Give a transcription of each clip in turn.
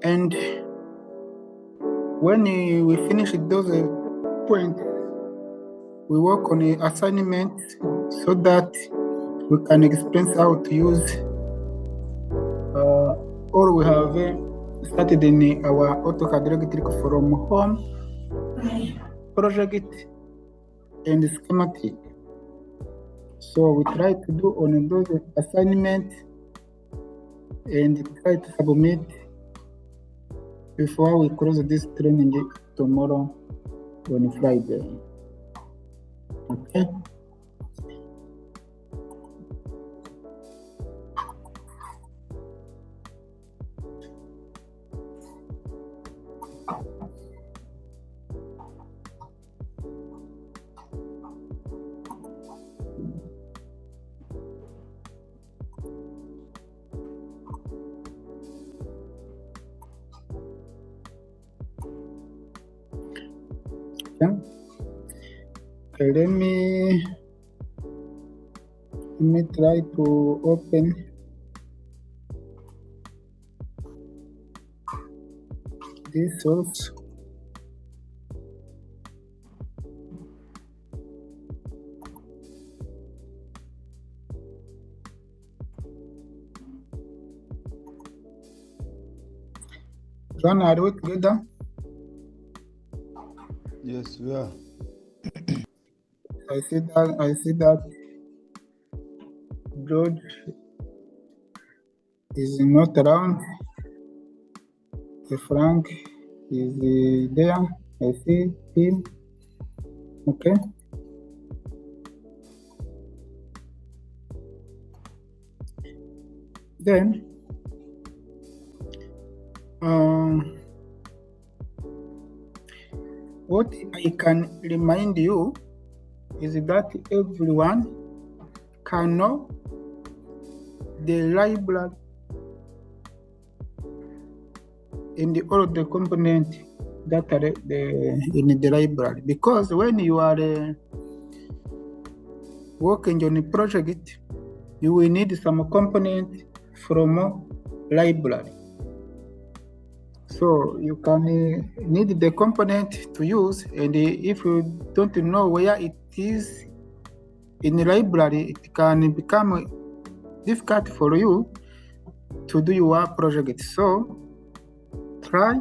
And when we finish those points, we work on the assignment so that we can explain how to use or we have started in our AutoCAD electric from home project and schematic. So we try to do on those assignments and try to submit before we close this training tomorrow on Friday. Okay. Okay, let me try to open this source. John, are we together? Yes, we are. I see that George is not around. Frank is there. I see him. Okay. Then what I can remind you is that everyone can know the library and all of the components that are in the library, because when you are working on a project, you will need some component from library. So you can need the component to use, and if you don't know where it is in the library, it can become difficult for you to do your project. So try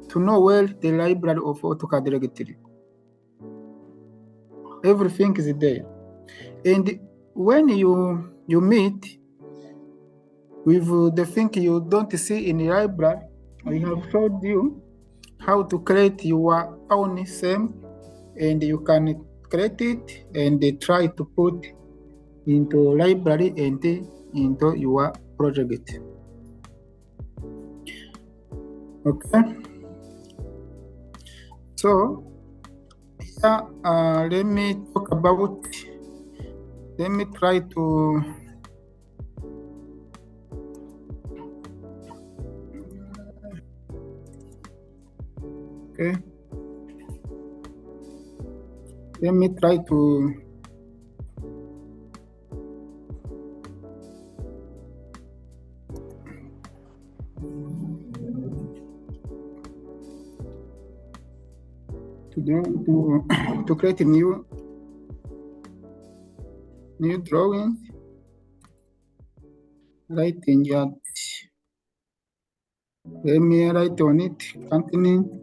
to know where the library of AutoCAD Electric. Everything is there. And when you meet with the thing you don't see in the library, I have showed you how to create your own SEM, and you can create it and try to put into library and into your project. Okay. So here, let me try to okay. Let me try to create a new drawing. Right in that. Let me write on it. Continue.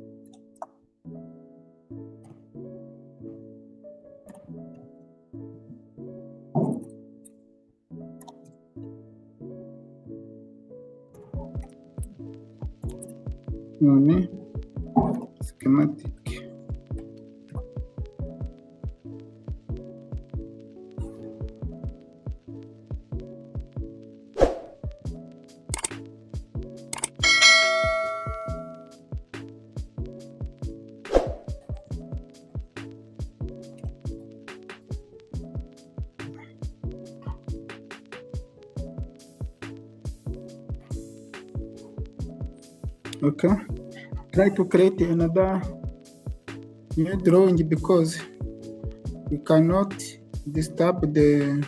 Schematic. Okay, try to create another new drawing because we cannot disturb the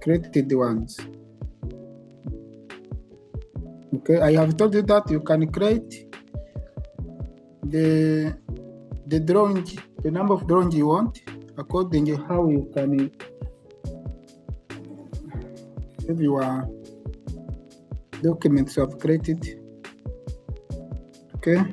created ones. Okay, I have told you that you can create the drawing, the number of drawings you want, according to how you can save your documents you have created. Okay.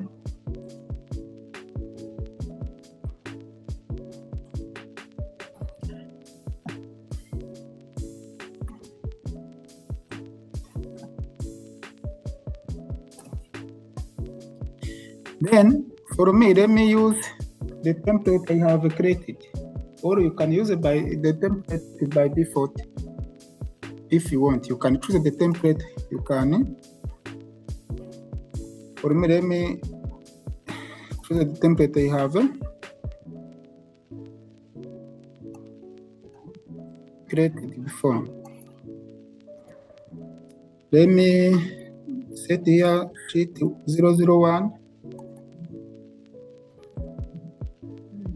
Then for me, let me use the template I have created, or you can use it by the template by default. If you want, you can choose the template. You can. For me, let me choose the template I have created before. Let me set here sheet 001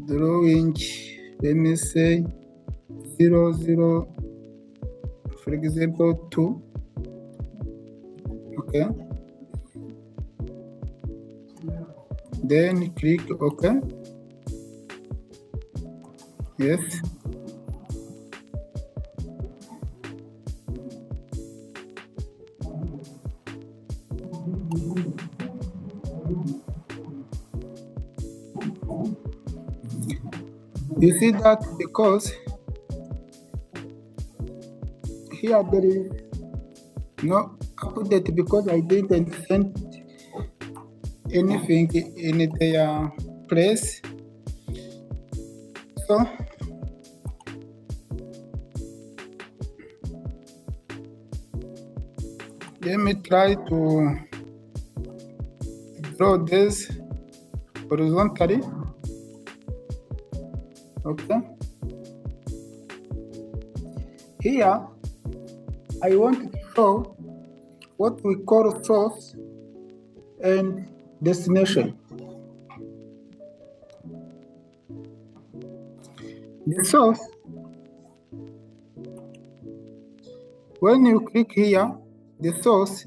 drawing. Let me say 00, for example, 2. Okay. Then click OK. Yes. You see that because here there is no update because I didn't send anything in their place. So let me try to draw this horizontally. Okay. Here, I want to show what we call source and destination. The source, when you click here, the source,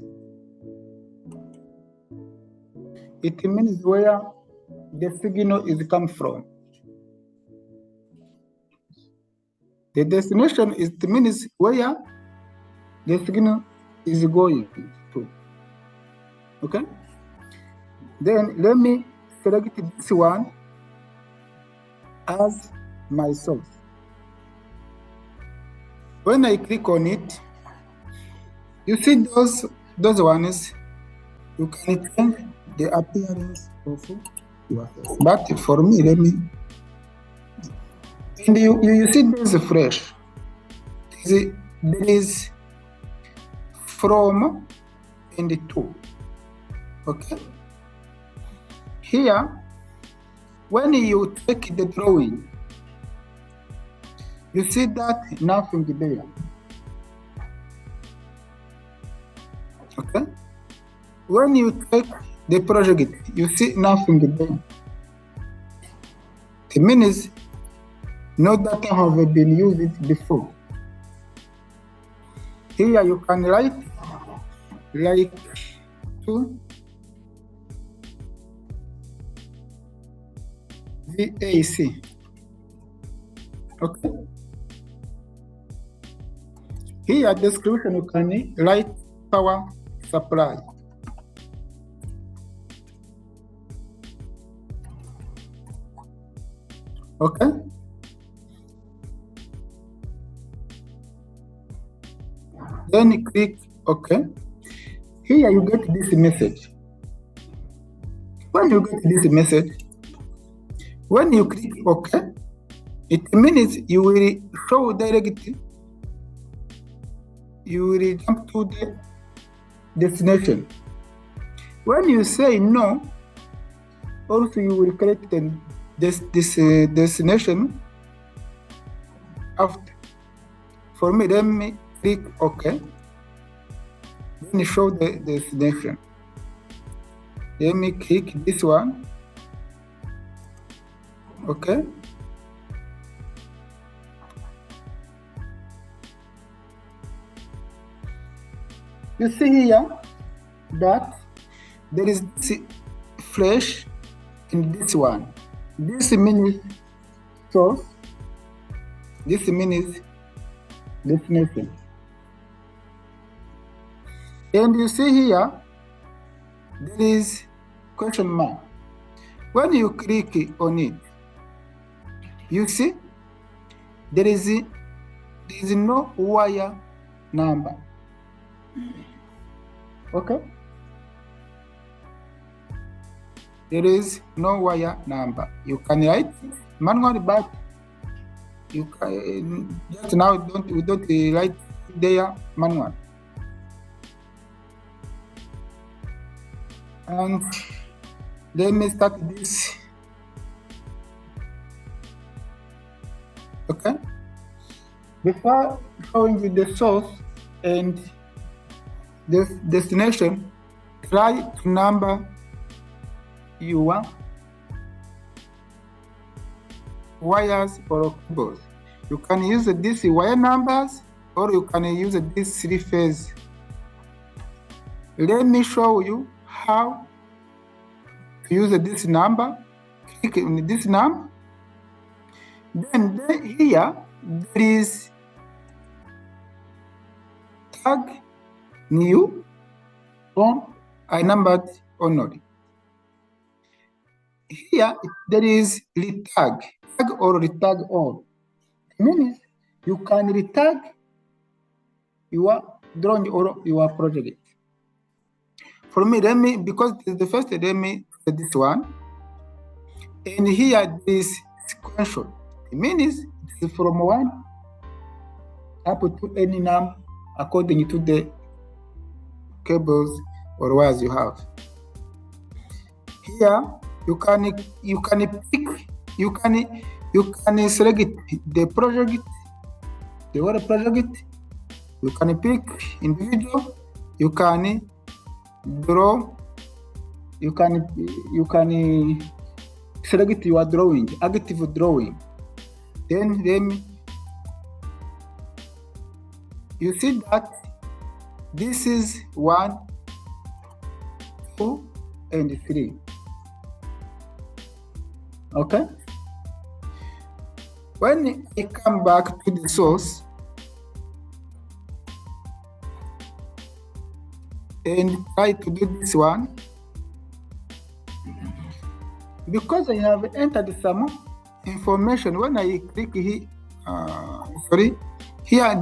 it means where the signal is come from. The destination is the means where the signal is going to. Okay? Then let me select this one as my source. When I click on it, you see those ones, you can change the appearance of your source. But for me, let me. And you see this fresh. There is from and to. Okay? Here, when you take the drawing, you see that nothing there. Okay? When you take the project, you see nothing there. It means no data have been used before. Here you can write like to VAC. Okay. Here description you can write power supply. Okay. Then click OK. Here you get this message. When you get this message, when you click OK, it means you will show directly, you will jump to the destination. When you say no, also you will create this destination after. For me, let me click OK. Then show the destination. Let me click this one. Okay. You see here, that there is this flash in this one. This means source. This means destination. And you see here, there is question mark. When you click on it, you see there is no wire number. Okay? There is no wire number. You can write manually, but you can just now we don't write there manual. And let me start this. Okay. Before showing you the source and the destination, try to number your wires or cables. You can use these wire numbers, or you can use this 3-phase. Let me show you how to use this number. Click on this number. Then here there is tag new on I numbered only. Here there is retag, tag or retag all. It means you can retag your drawing or your project. For me, because the first, let me this one. And here this sequential. It means it's from 1 up to any number according to the cables or wires you have. Here you can pick, you can select the project, the whole project. You can pick individual. You can draw. You can select your drawing, active drawing. Then you see that this is 1, 2, and 3. Okay. When I come back to the source and try to do this one, because I have entered some information, when I click here, here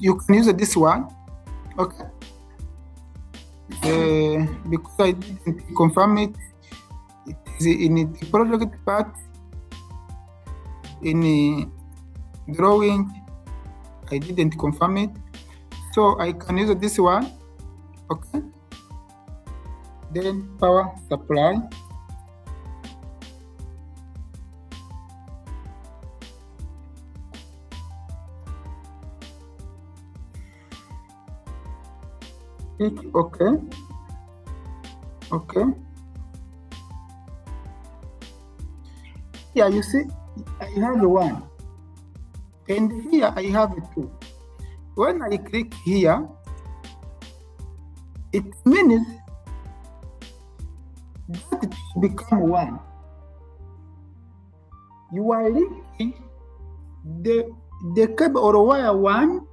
you can use this one. Okay. Because I didn't confirm it, it is in the project part. In the drawing, I didn't confirm it, so I can use this one. Okay. Then power supply. Okay. Okay. Yeah, you see, I have 1, and here I have 2. When I click here, it means that it become 1. You are linking the cable or wire 1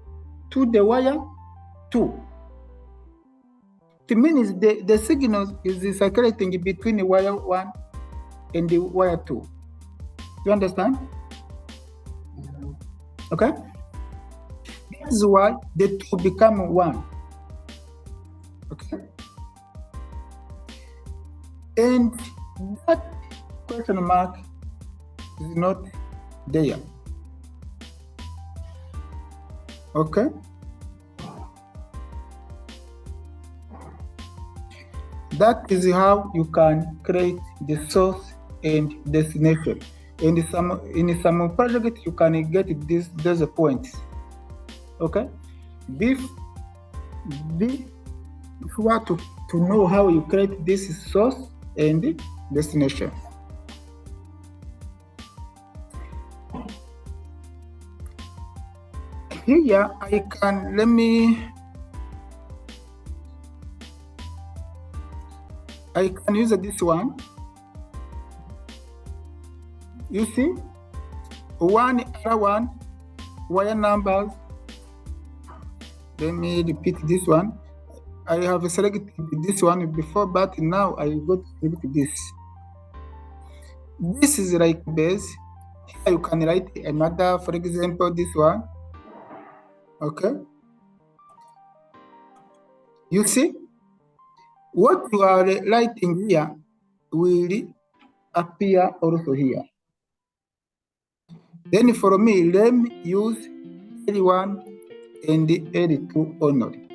to the wire 2. It means the signal is circulating between the wire 1 and the wire 2. You understand? Okay? This is why the 2 become 1. Okay? And that question mark is not there. Okay? That is how you can create the source and destination. In some project, you can get those points. Okay? If you want to know how you create this source and destination. Here I can, let me I can use this one. You see, one other one, wire numbers. Let me repeat this one. I have selected this one before, but now I go to select this. This is like base. Here you can write another, for example, this one. Okay. You see, what you are writing here will appear also here. Then for me, let me use L1 and L2 only.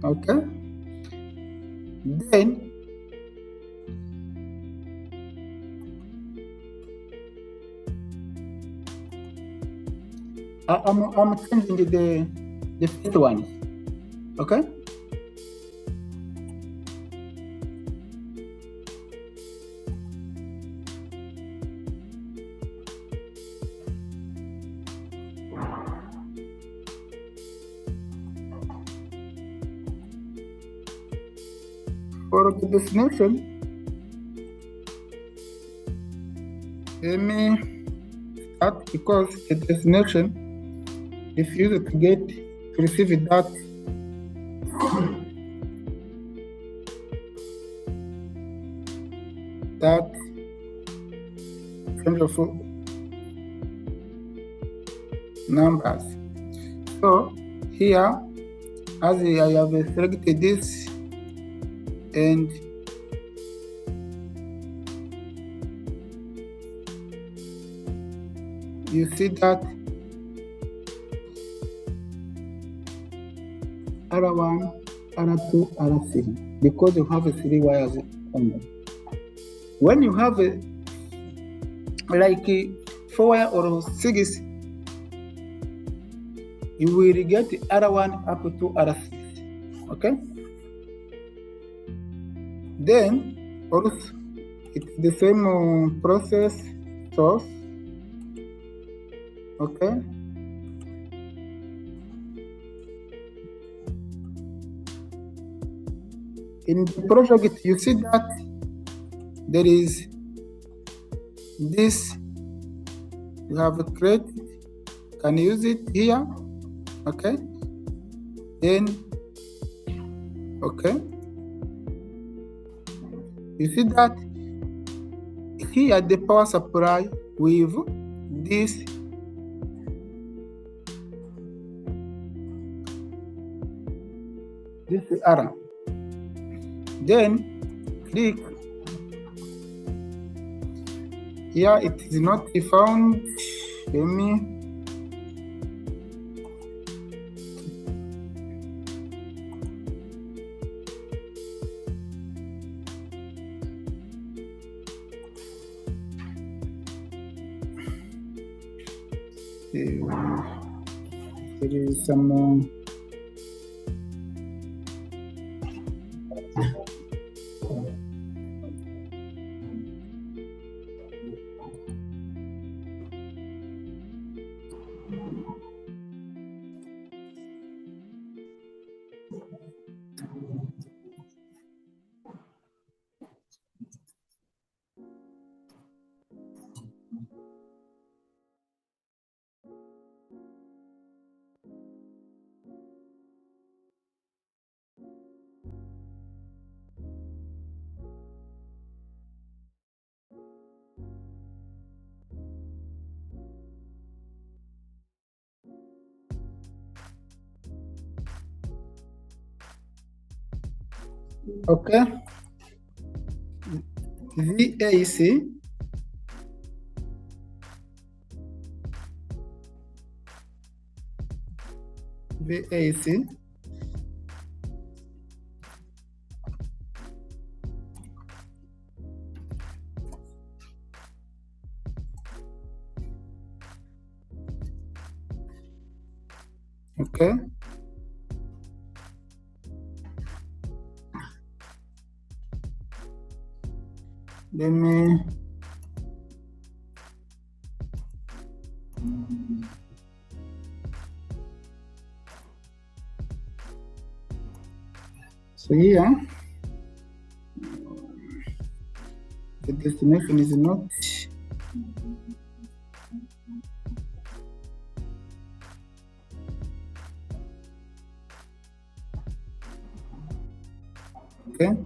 Okay. Then I'm changing the first one. Okay. For the destination, let me start, because the destination, if you to receive that kind of numbers. So here, as I have selected this, and you see that R1, R2, R3, because you have 3 wires only. When you have like 4 wire or 6, you will get R1 up to R6. Okay. Then also it's the same process source. Okay. In the project, you see that there is this, you have a create, can use it here. Okay. Then, okay. You see that here the power supply with this arrow. Then click here, it is not found. Let me there is some okay. VAC okay. Let me So here, the destination is not okay.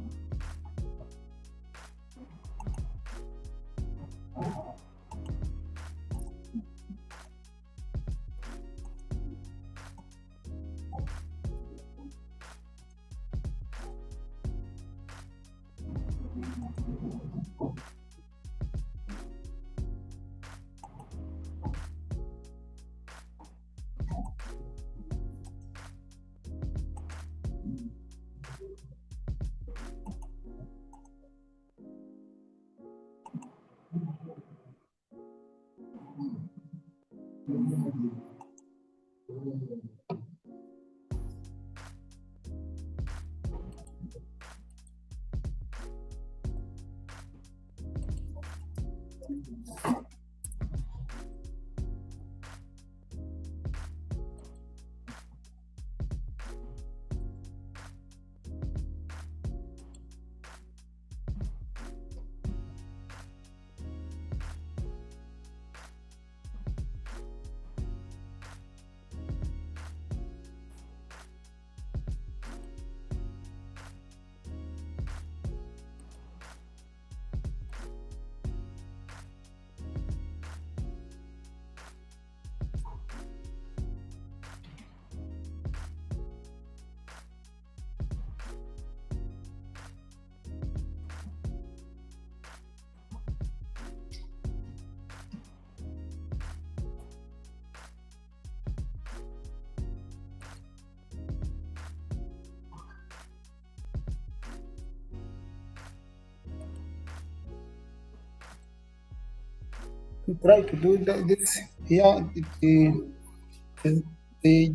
Try to do this here. The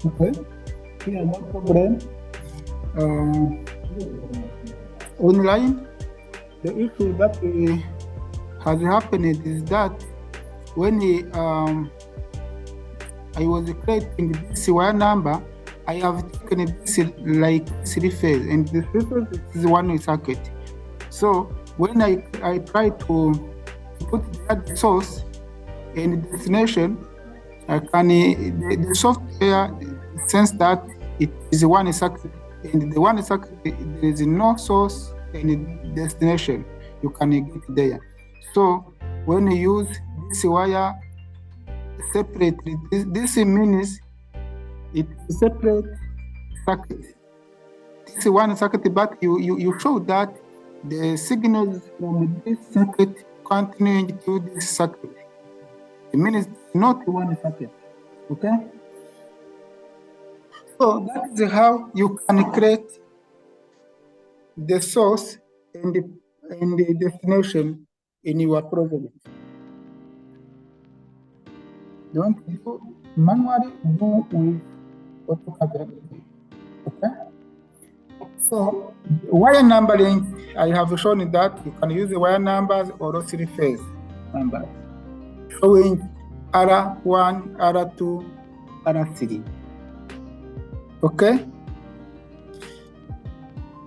okay. Okay. here, no problem. Online, the issue that has happened is that when I was creating this wire number, I have taken this like 3 phase, and the 3 phase is one circuit. So when I try to put that source and destination, I can the software sense that it is one circuit, and the one circuit there is no source and destination. You can get there. So when you use this wire separately, this means it is separate circuit. This is one circuit, but you show that the signals from this circuit continuing to this circuit. It means it's not one circuit. Okay? So that is how you can create the source and the destination in your project. Don't do manually, do with AutoCAD. Okay? So wire numbering, I have shown that you can use the wire numbers or 3 phase numbers, showing R1, R2, R3. Okay?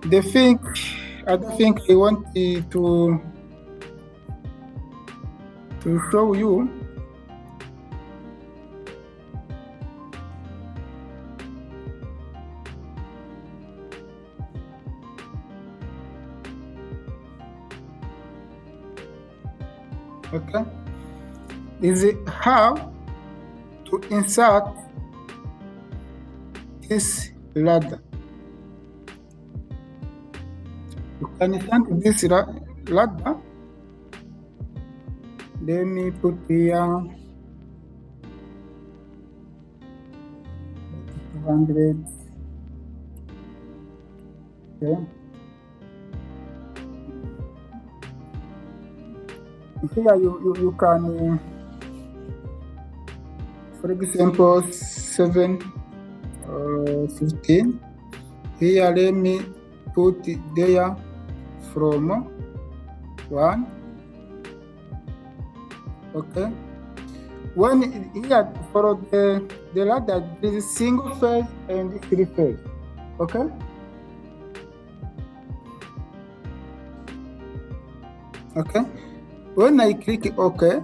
Other thing I want to show you. Okay, is how to insert this ladder. You can insert this ladder. Let me put here 200. Okay. Here you can, for example, 7 or 15. Here let me put it there from 1. Okay. When here for the ladder, there is single phase and 3 phase. Okay. Okay. When I click OK,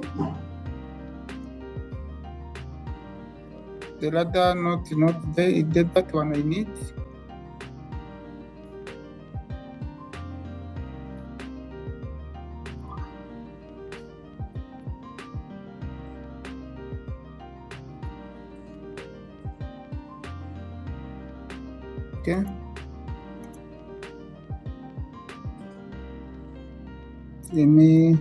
the ladder not there. It did that one I need. Okay. Let me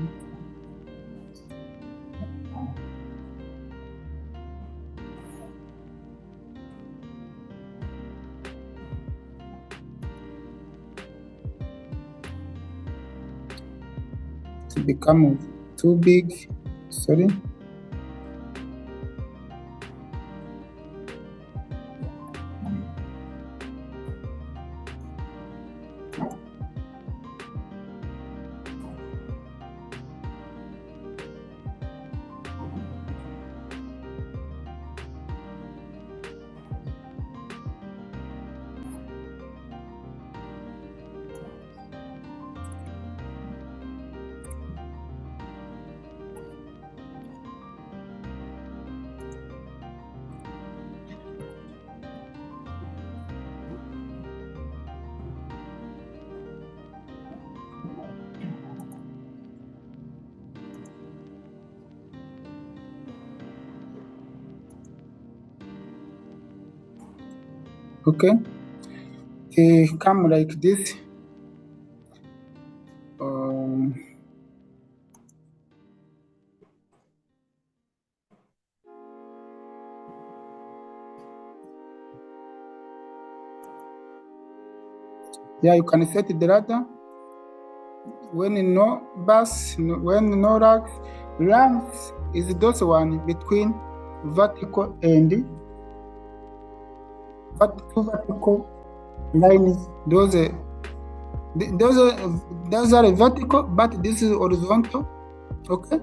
to become too big. Sorry. Okay. It come like this. Yeah, you can set the ladder. When no bus, when no racks, ramps is those one between vertical and two vertical lines. Those are vertical, but this is horizontal. Okay,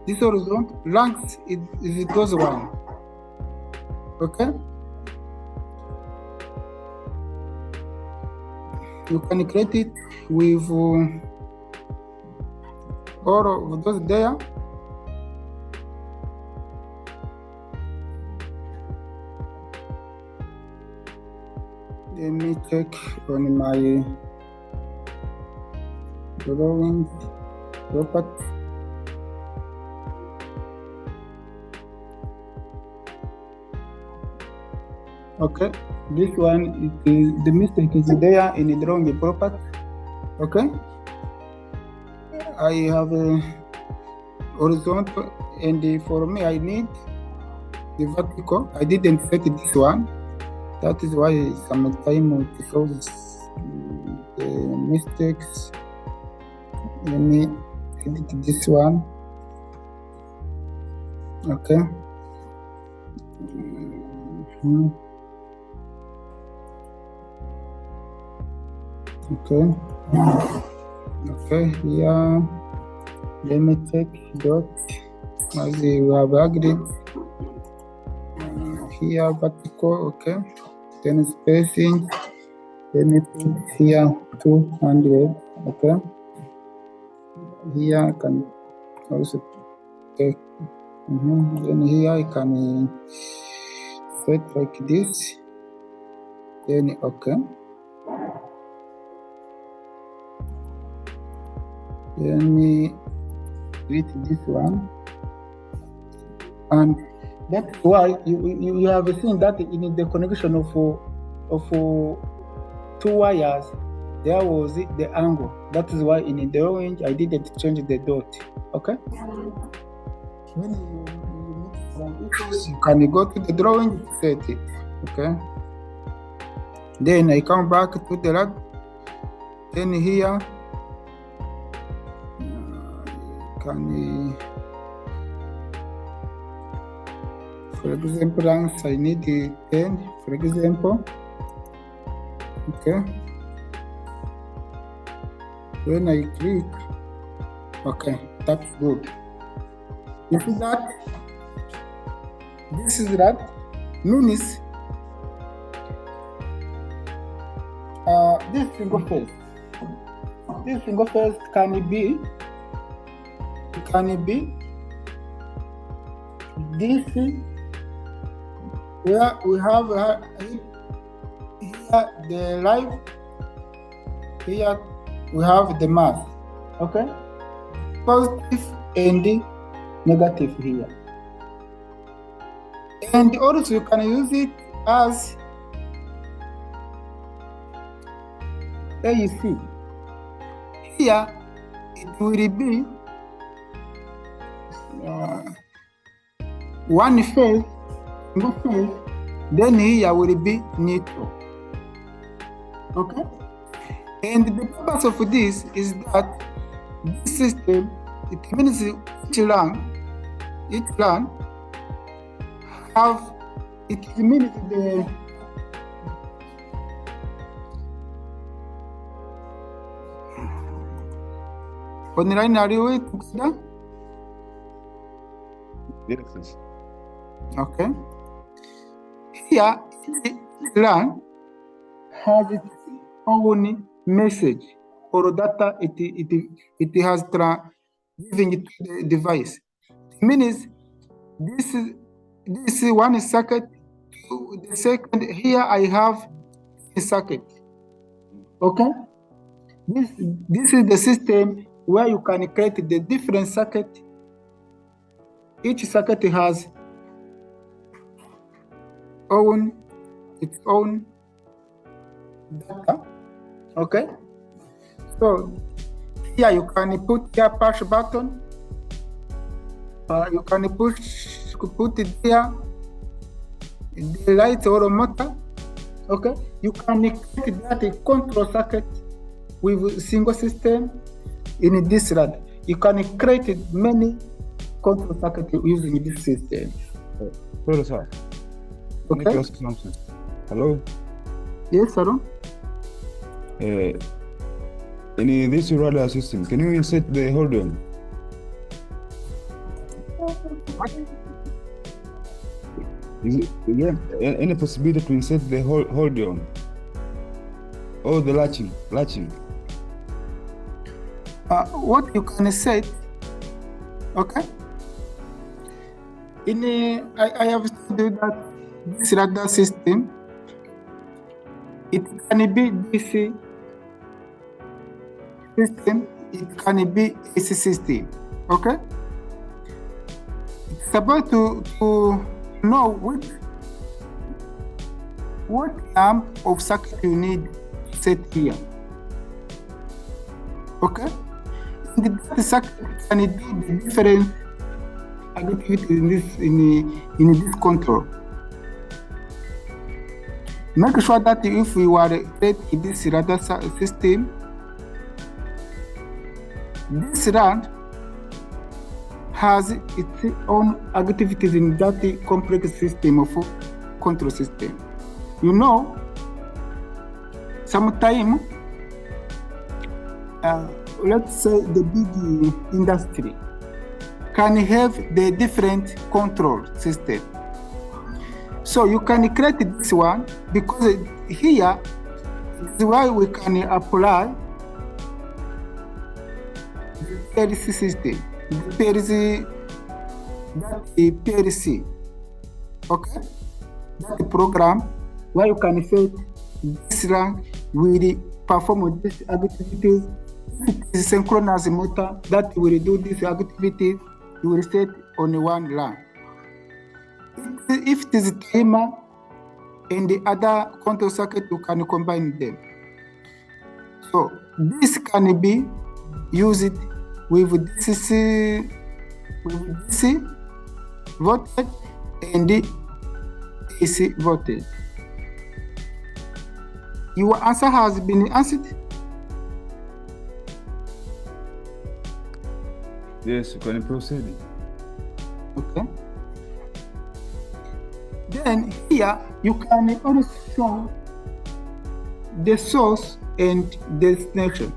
this horizontal length is those one. Okay, you can create it with all of those there. Let me check on my drawing property. Okay, this one is the mistake is there in the drawing property. Okay, I have a horizontal, and for me I need the vertical. I didn't set this one. That is why sometimes it shows the mistakes. Let me edit this one. Okay. Okay. Okay. Here, let me check dot as we have agreed. Here vertical. Okay. Then spacing. Let me put here 200. Okay. Here I can also take. Then here I can set like this. Then okay. Let me delete this one, and that's why you have seen that in the connection of two wires there was the angle. That is why in the drawing I didn't change the dot. Okay. When you mix some issues, you can go to the drawing to set it. Okay. Then I come back to the lab. Then here for example, length I need 10, for example. Okay. When I click, okay, that's good. You see that? This is that means this single phase. This single phase can be this where we have here the live, here we have the mass. Okay, positive and negative here, and also you can use it as AEC. Here it will be one phase, single phase, then here will be neutral. Okay, and the purpose of this is that this system, it means each line have, it means the online. Are you with together? Yes. Okay. Here, each line has its own message or data it has giving it to the device. It means this is one circuit. The second here I have a circuit. Okay. This is the system where you can create the different circuit. Each circuit has its own data. Okay. So here you can put your push button. You can put it there, the light or motor. Okay. You can create that a control circuit with a single system in this rad. You can create many control circuits using this system. Sorry, sir. Okay. Something. Hello. Yes, Aaron? In this radar system, can you insert the hold on? Is there any possibility to insert the hold on? Or the latching? What you can set, okay? I have studied that this radar system, it can be DC system, it can be AC system, okay? It's about to know what amp of circuit you need to set here, okay? And the circuit can do the different activities in this control. Make sure that if you are creating this radar system, this run has its own activities in that complex system of control system. You know, sometimes, let's say the big industry can have the different control system. So you can create this one because here is why we can apply the PLC system. The PLC, okay? That program where you can set this run will perform these activities. If it is synchronous motor that will do these activities, you will set on one run. If it is timer and the other control circuit, you can combine them. So this can be used with DC voltage and AC voltage. Your answer has been answered? Yes, you can proceed. Okay. Then here you can also show the source and destination.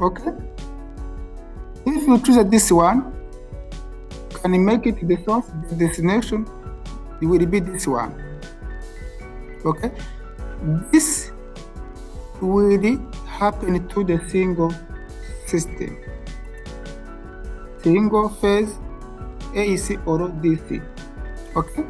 Okay. If you choose this one, can you make it the source, the destination? It will be this one. Okay. This will happen to the single system, single phase AC or DC. Okay.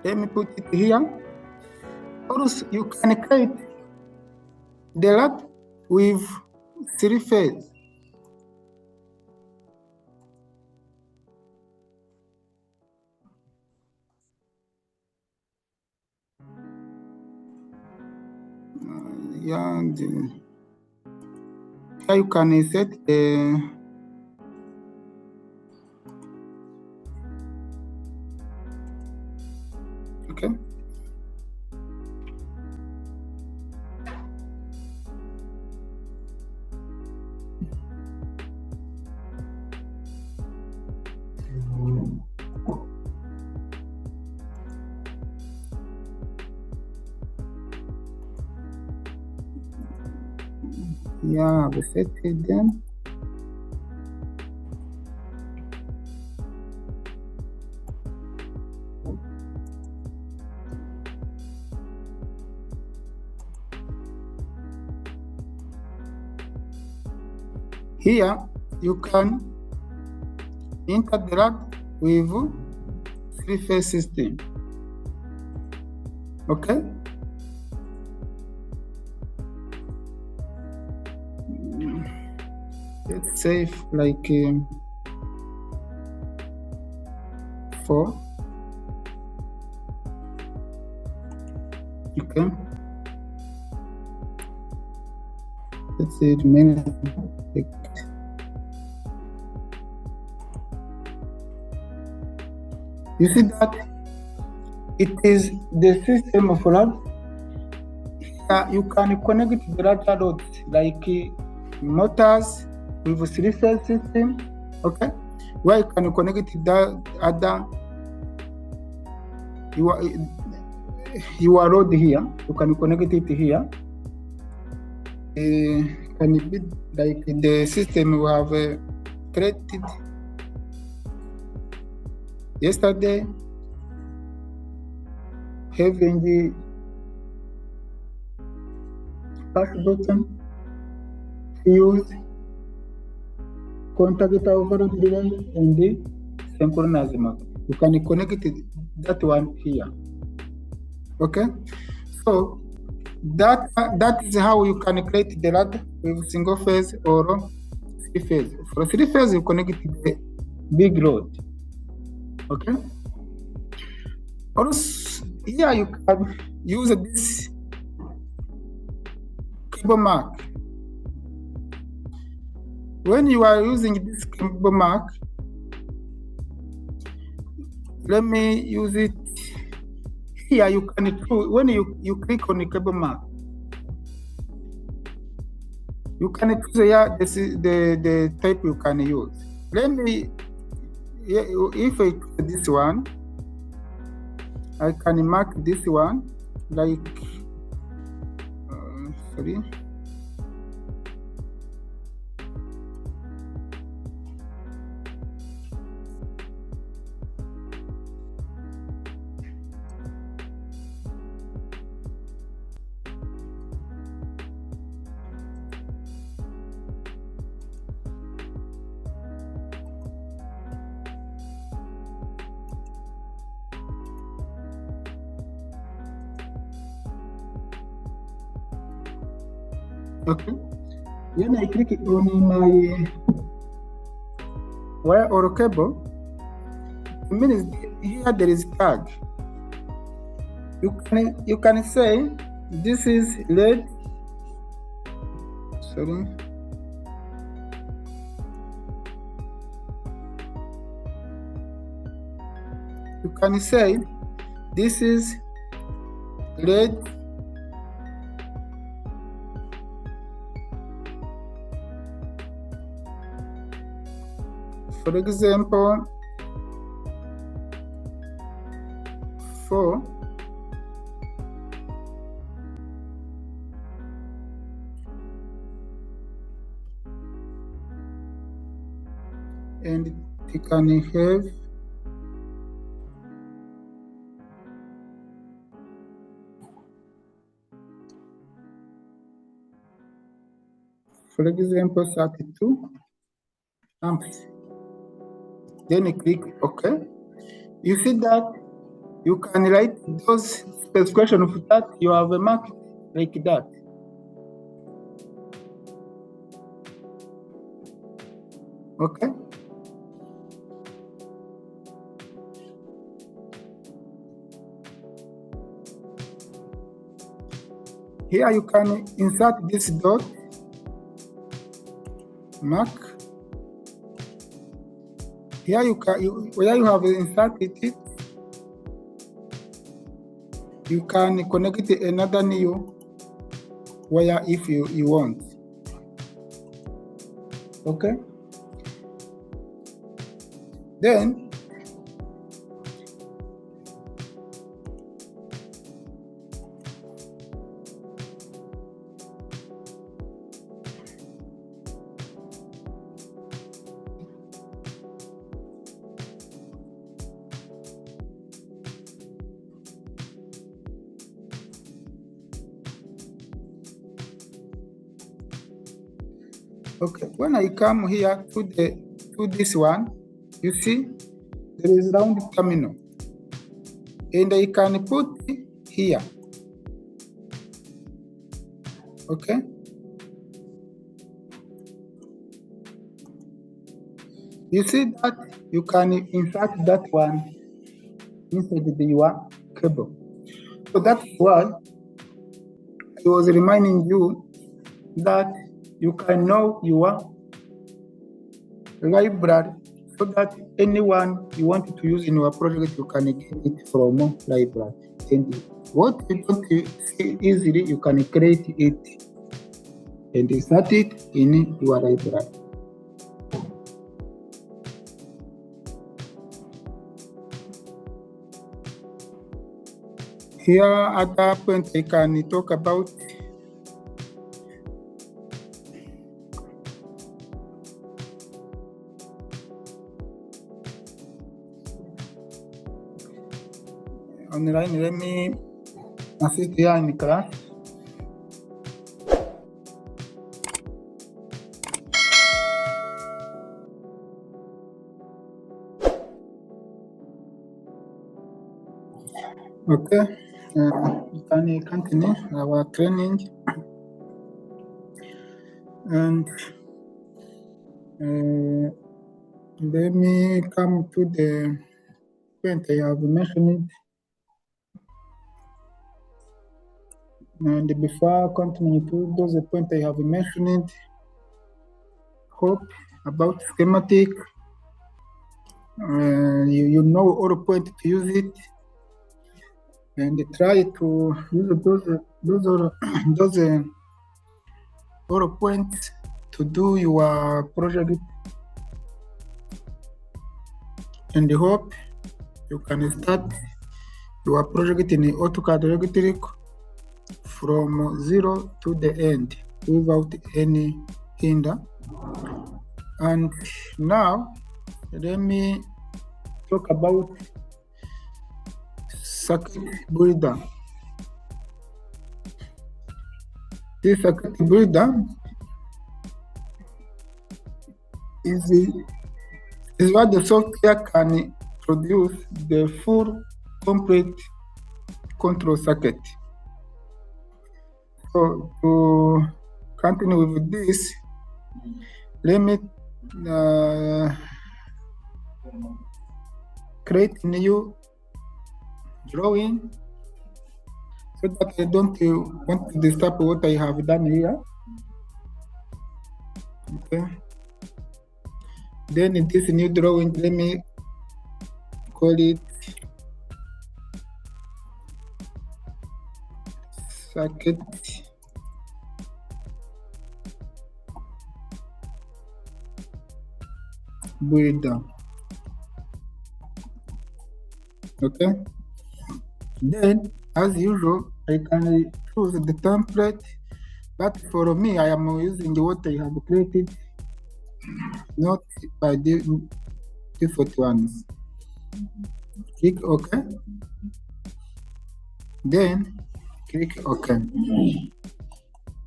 Let me put it here. Also, you can create the lab with 3 phase. And here you can set the okay. Yeah, we set it then. Here you can interact with 3-phase system. Okay. Let's say like 4. Okay. Let's say it remains. You see that it is the system of rod. You can connect the rubber rods like motors with 3-phase system. Okay, where you can connect the other your rod here. You can connect it here. Can it be like the system we have created yesterday, having the push button, fuse, contact overload relay, and the synchronous motor. You can connect that one here. Okay, so that is how you can create the rod with single phase or 3-phase. For 3-phase, you connect the big rod. Okay. Also, here you can use this cable mark. When you are using this cable mark, let me use it here. You can choose when you click on the cable mark. You can choose here. This is the type you can use. Let me, if I choose this one, I can mark this one like sorry. Okay. When I click on my wire or cable, it means here there is tag. You can say this is lead. Sorry. You can say this is lead. For example, 4. And you can have for example 32 amps. Then you click OK. You see that you can write those specifications of that you have a mark like that. Okay. Here you can insert this dot mark. Here where you have inserted it, you can connect another new wire if you want. Okay. Then okay, when I come here to this one, you see there is round terminal, and I can put here. Okay. You see that you can insert that one inside your cable. So that's why I was reminding you that you can know your library so that anyone you want to use in your project, you can get it from library. And what you don't see easily, you can create it and insert it in your library. Here at that point, I can talk about online. Let me assist here in class. Okay, we can continue our training, and let me come to the point I have mentioned. And before continuing to those points I have mentioned, hope about schematic, you know all point to use it, and try to use those all points to do your project, and hope you can start your project in AutoCAD Electric from zero to the end without any hinder. And now let me talk about circuit builder. This circuit builder is what the software can produce the full complete control circuit. So to continue with this, let me create a new drawing so that I don't want to disturb what I have done here. Okay. Then in this new drawing, let me call it circuit builder. Okay. Then, as usual, I can choose the template, but for me, I am using what I have created, not by the default ones. Click OK. Then click OK.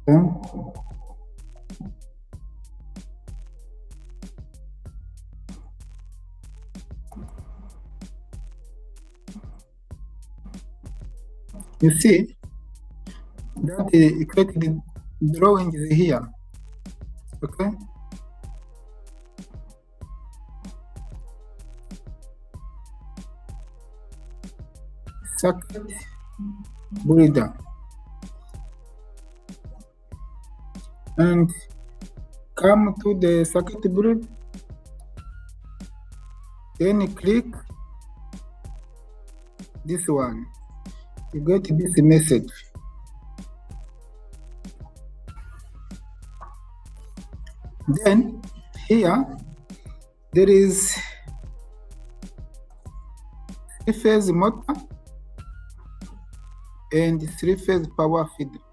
Okay. You see that the created drawing is here. Okay. Circuit builder. And come to the circuit builder. Then click this one. You get this message. Then here there is three-phase motor and three-phase power feeder.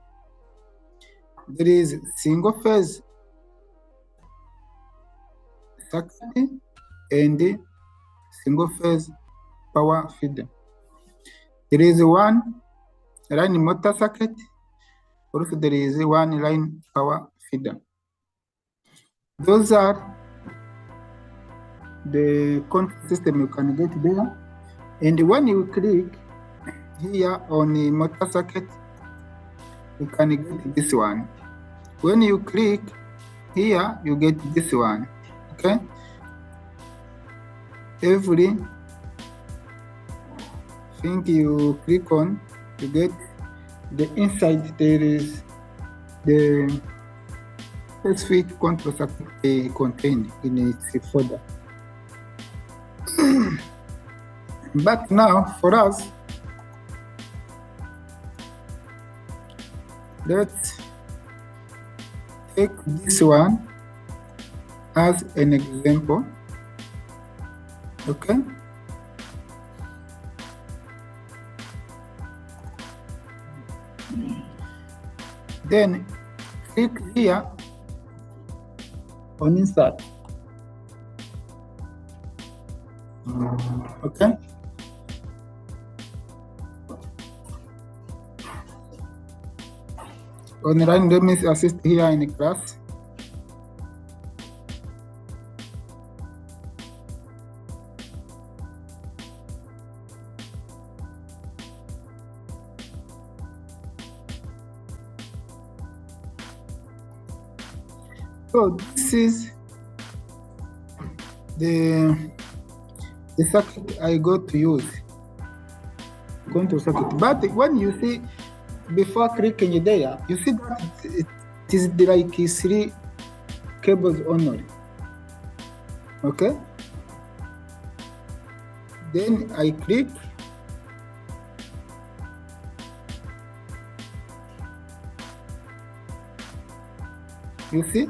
There is single-phase circuit and single-phase power feeder. There is one line motor circuit, also there is one line power feeder. Those are the control system you can get there. And when you click here on the motor circuit, you can get this one. When you click here, you get this one. Okay? Every thing you click on, you get the inside there is the specific control circuit contained in its folder. But now for us, let's take this one as an example. Okay. Then click here on insert. Okay. Online, let me assist here in the class. So this is the circuit I got to use. Control circuit. But when you see before clicking there, you see that it is like 3 cables only. Okay. Then I click. You see?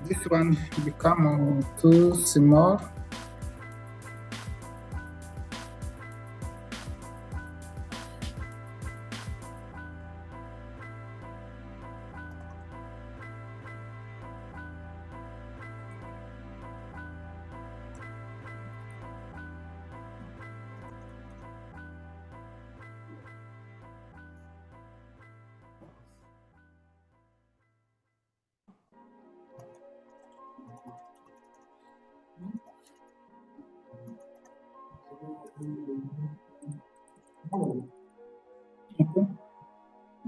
This one become too small. Okay.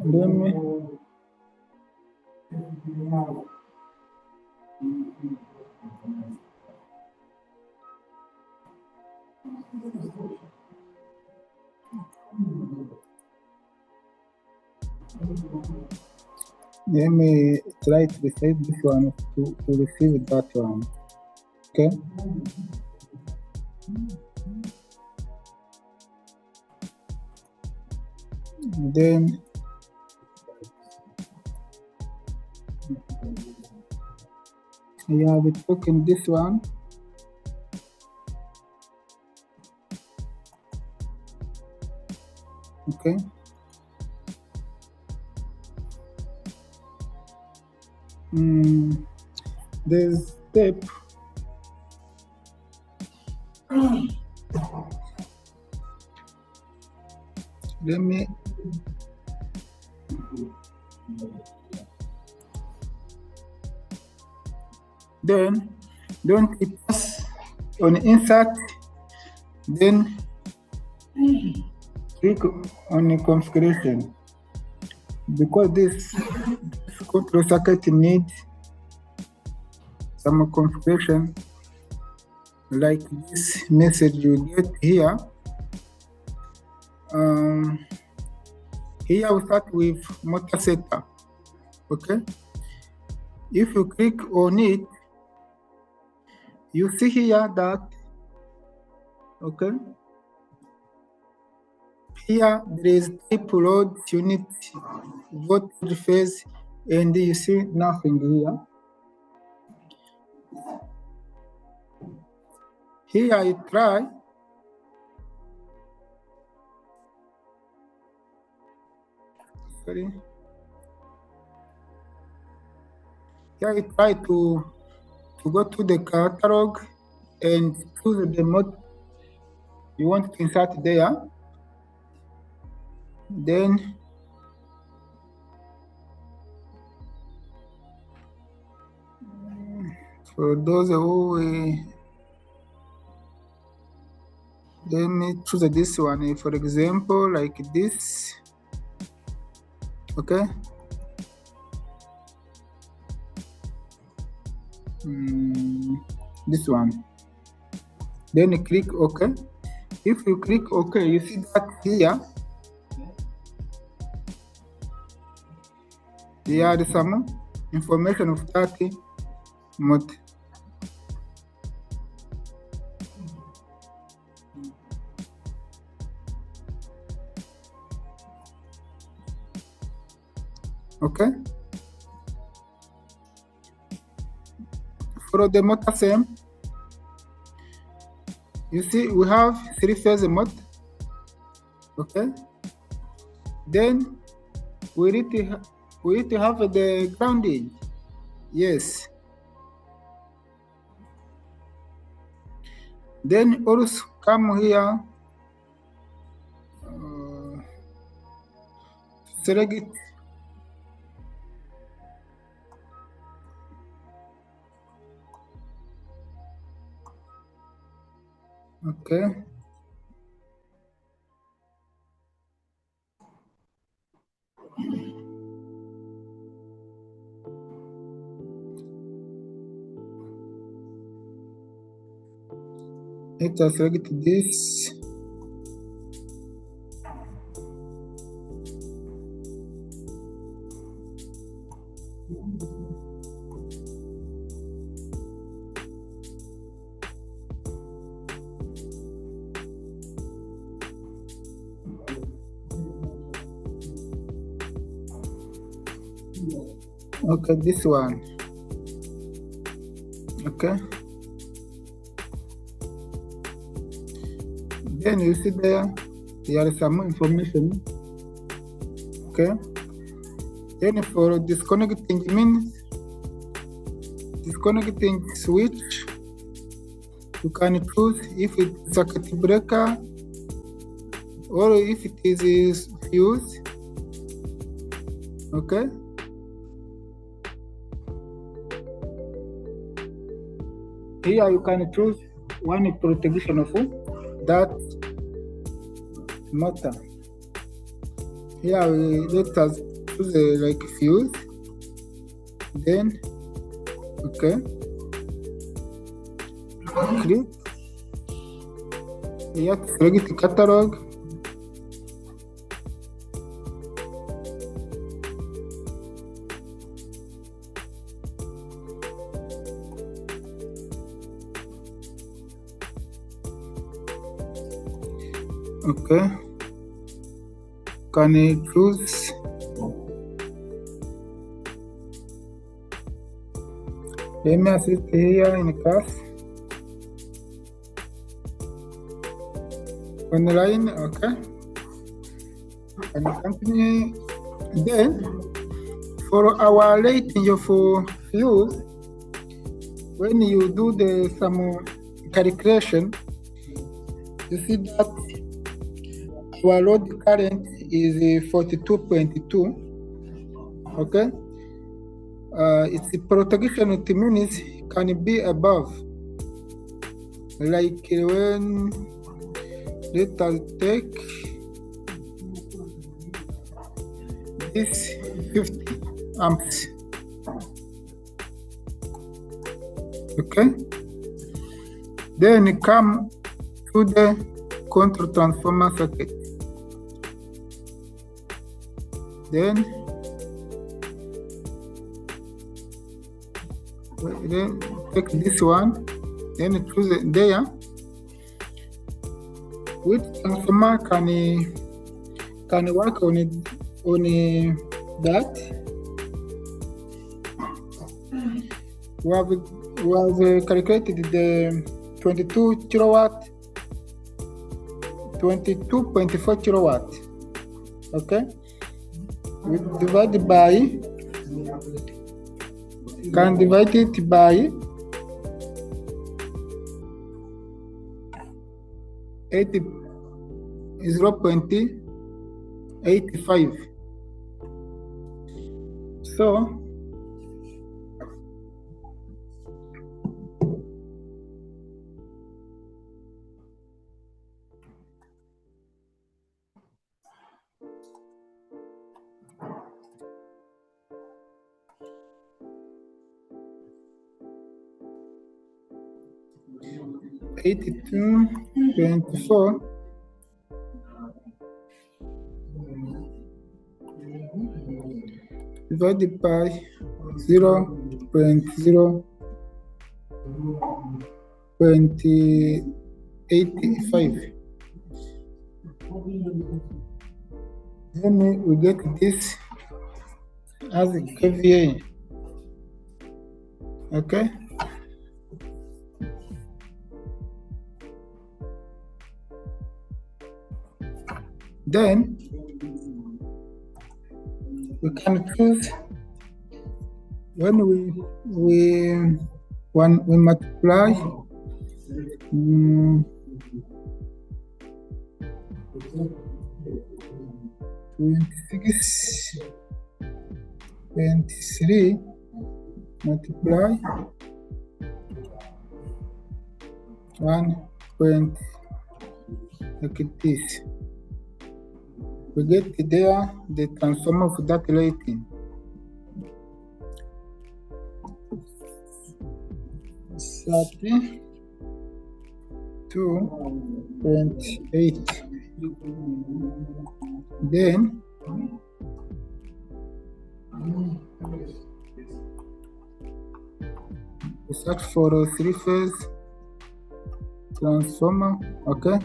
Let me. Let me try to receive this one to receive that one. Okay. Then I have it taken this one. Okay. There's step. Let me. Then don't pass on insert. Then click on the configuration, because this control circuit needs some configuration, like this message you get here. Here we start with motor setup. Okay. If you click on it, you see here that, okay, here there is type load unit, voltage phase, and you see nothing here. Here I try. Sorry. Here I try to go to the catalog and choose the mode you want to insert there. Then for those who let me choose this one, for example, like this. Okay. This one. Then click OK. If you click OK, you see that here there are some information of that motor. Okay. For the motor same, you see we have 3-phase motor. Okay. Then we need to have the grounding. Yes. Then also come here, select it. Okay. Let us select this. Okay, this one. Okay. Then you see there is some information. Okay. Then for disconnecting means disconnecting switch, you can choose if it's circuit breaker or if it is fuse. Okay. Here you can choose one protection of that motor. Here let us choose like fuse. Then okay, click. Here select the catalog. Okay, can you choose? Let me assist here in class. Online, okay. And continue. Then for our rating of fuse, when you do some calculation, you see that our load current is 42.2. Okay. Its protection, it means can be above. Like when let us take this 50 amps. Okay. Then come to the control transformer circuit. Then take this one, then choose it there. Which transformer can work on it that? We have calculated the 22 kilowatt, 22.4 kilowatt. Okay. We divide by, can divide it by 0.85. So 82.4 divided by 0.0.85. Then we get this as kVA. Okay. Then we can choose when we multiply 26.3 multiply 1 point like this. We get there the transformer of that rating. 32.8. Then we search for a 3-phase transformer. Okay.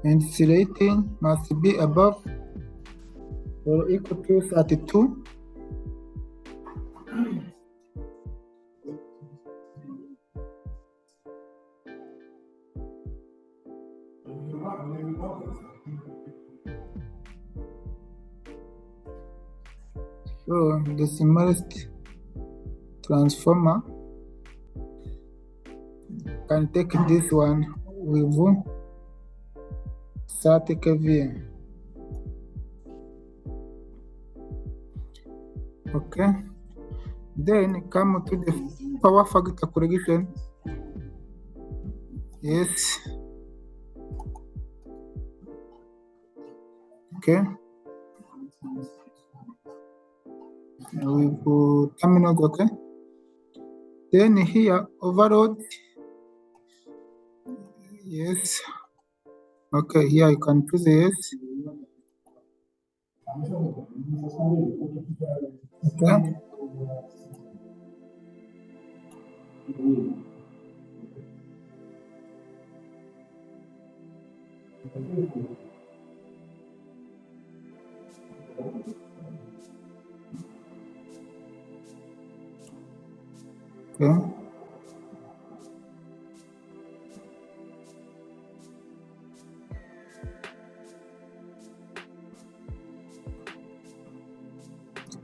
And its rating must be above or equal to 32. So the smallest transformer can take this one with 30 kVA. Okay. Then come to the power factor correction. Yes. Okay. We put terminals. Okay. Then here overload. Yes. Okay. Here you can choose yes. Okay. Okay.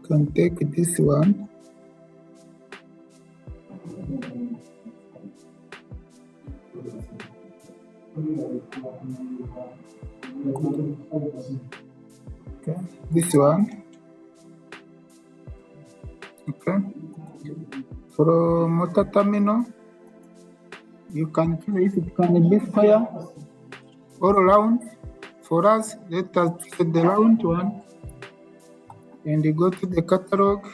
Can take this one. Okay, this one. Okay. For motor terminal, you can choose if it can be square or round. For us, let us choose the round one and you go to the catalog.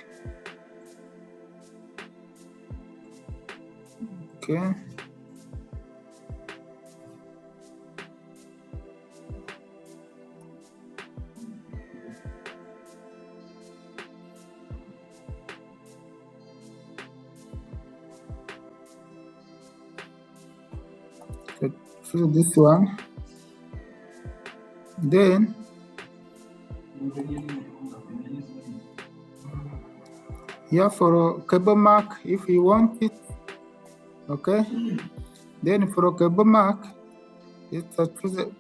Okay. Choose this one. Then here for cable mark, if you want it, okay. Then for cable mark, let's choose it.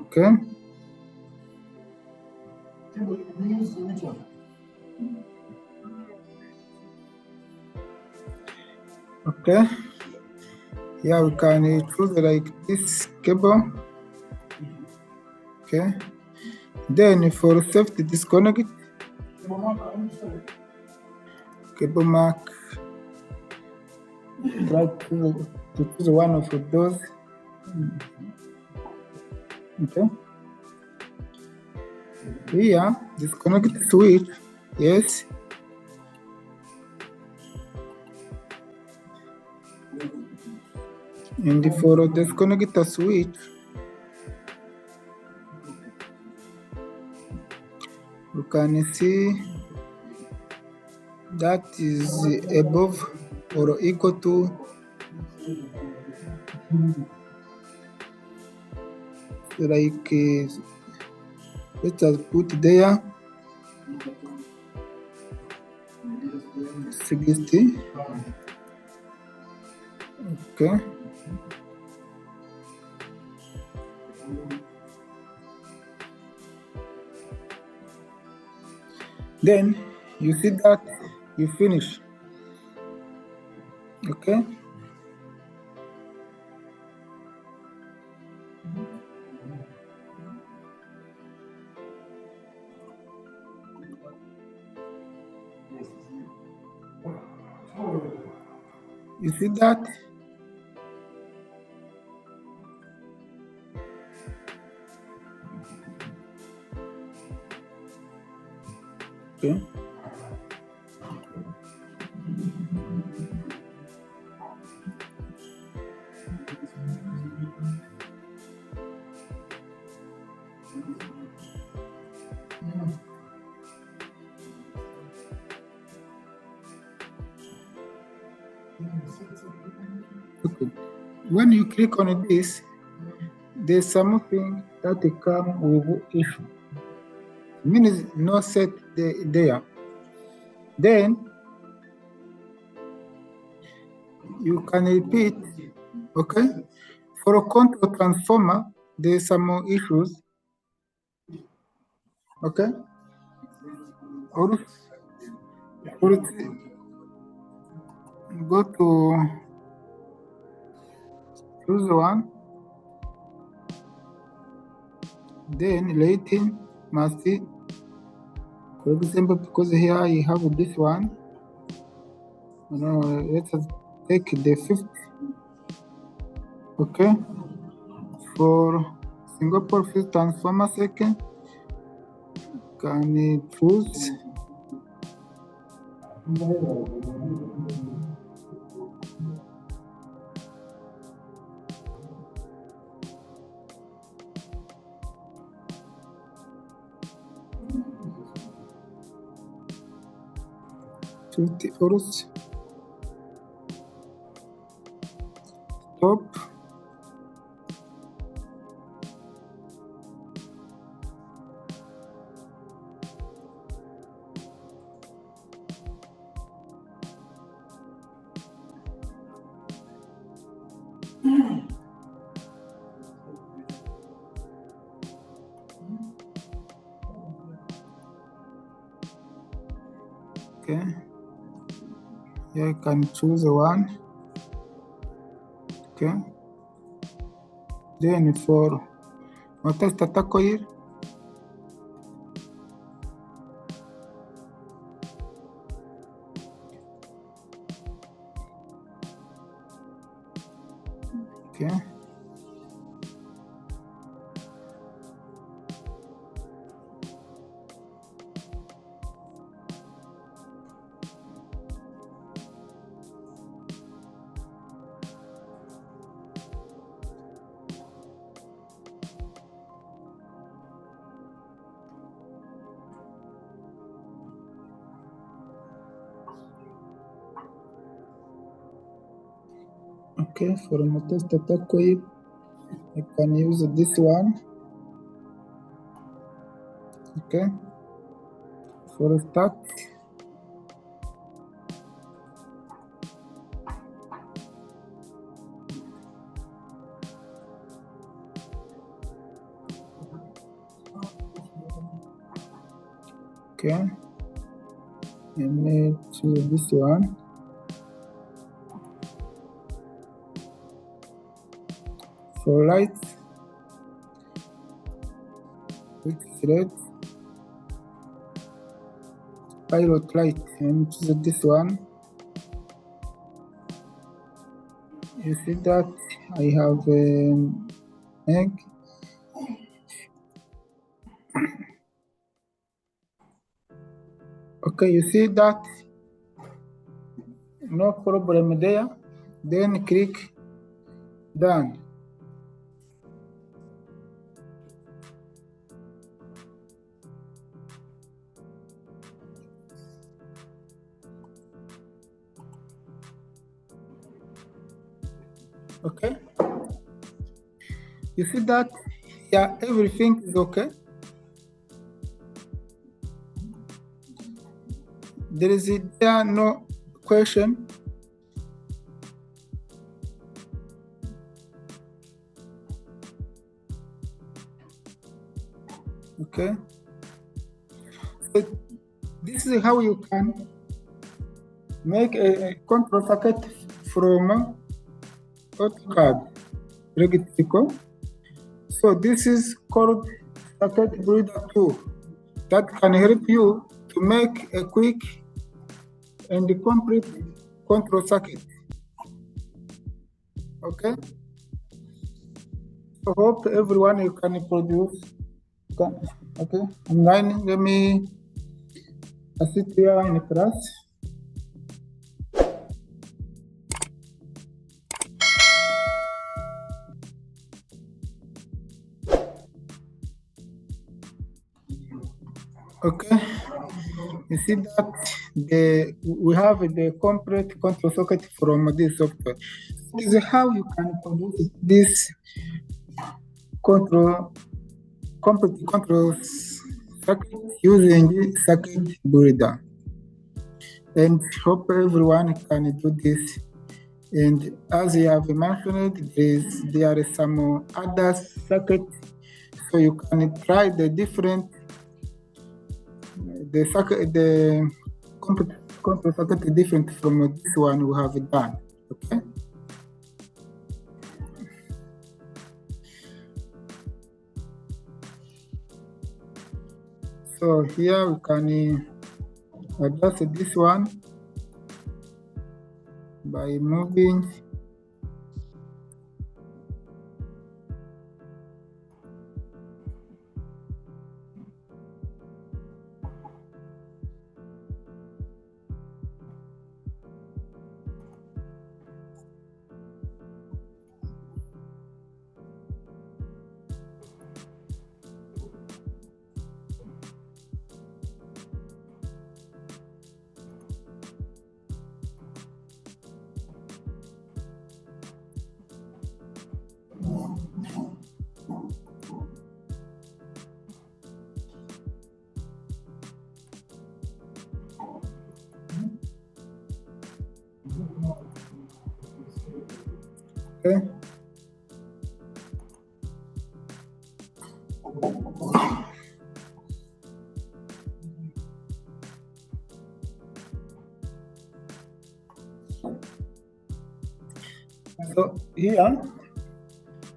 Okay. Okay. Yeah, we can choose like this cable. Okay. Then for safety disconnect, cable mark, try to choose one of those. Okay. Here, disconnect switch, yes. And for disconnect the switch, you can see that is above or equal to like let us put there 60. Okay. Then you see that you finish. Okay. You see that? Okay. Okay. When you click on this, there's something that comes with issue. Means no set there. Then you can repeat. Okay. For a control transformer, there's some issues. Okay. Or go to choose one. Then rating must be, for example, because here I have this one. Let us take the 50. Okay. For Singapore fifth transformer second, can choose first. Stop. Okay. Here I can choose one. Okay. Then for test the coil. Okay. Okay, for test the coil, I can use this one. Okay. For start. Okay. And choose this one. For lights, which is red, pilot light, and choose this one. You see that I have an egg. Okay, you see that no problem there. then click done. Okay, you see that, yeah, everything is okay. There no question. Okay, so this is how you can make a control circuit from AutoCAD Rectifico. So this is called circuit breeder tool that can help you to make a quick and complete control circuit. Okay. So hope everyone you can produce. Okay. Online. Let me sit here in the class. Okay, you see that we have the complete control circuit from this software. This is how you can produce this complete control circuit using the circuit breeder. And hope everyone can do this. And as you have mentioned, there is some other circuit, so you can try the different. The control circuit is different from this one we have done. Okay. So here we can adjust this one by moving. Okay. So here,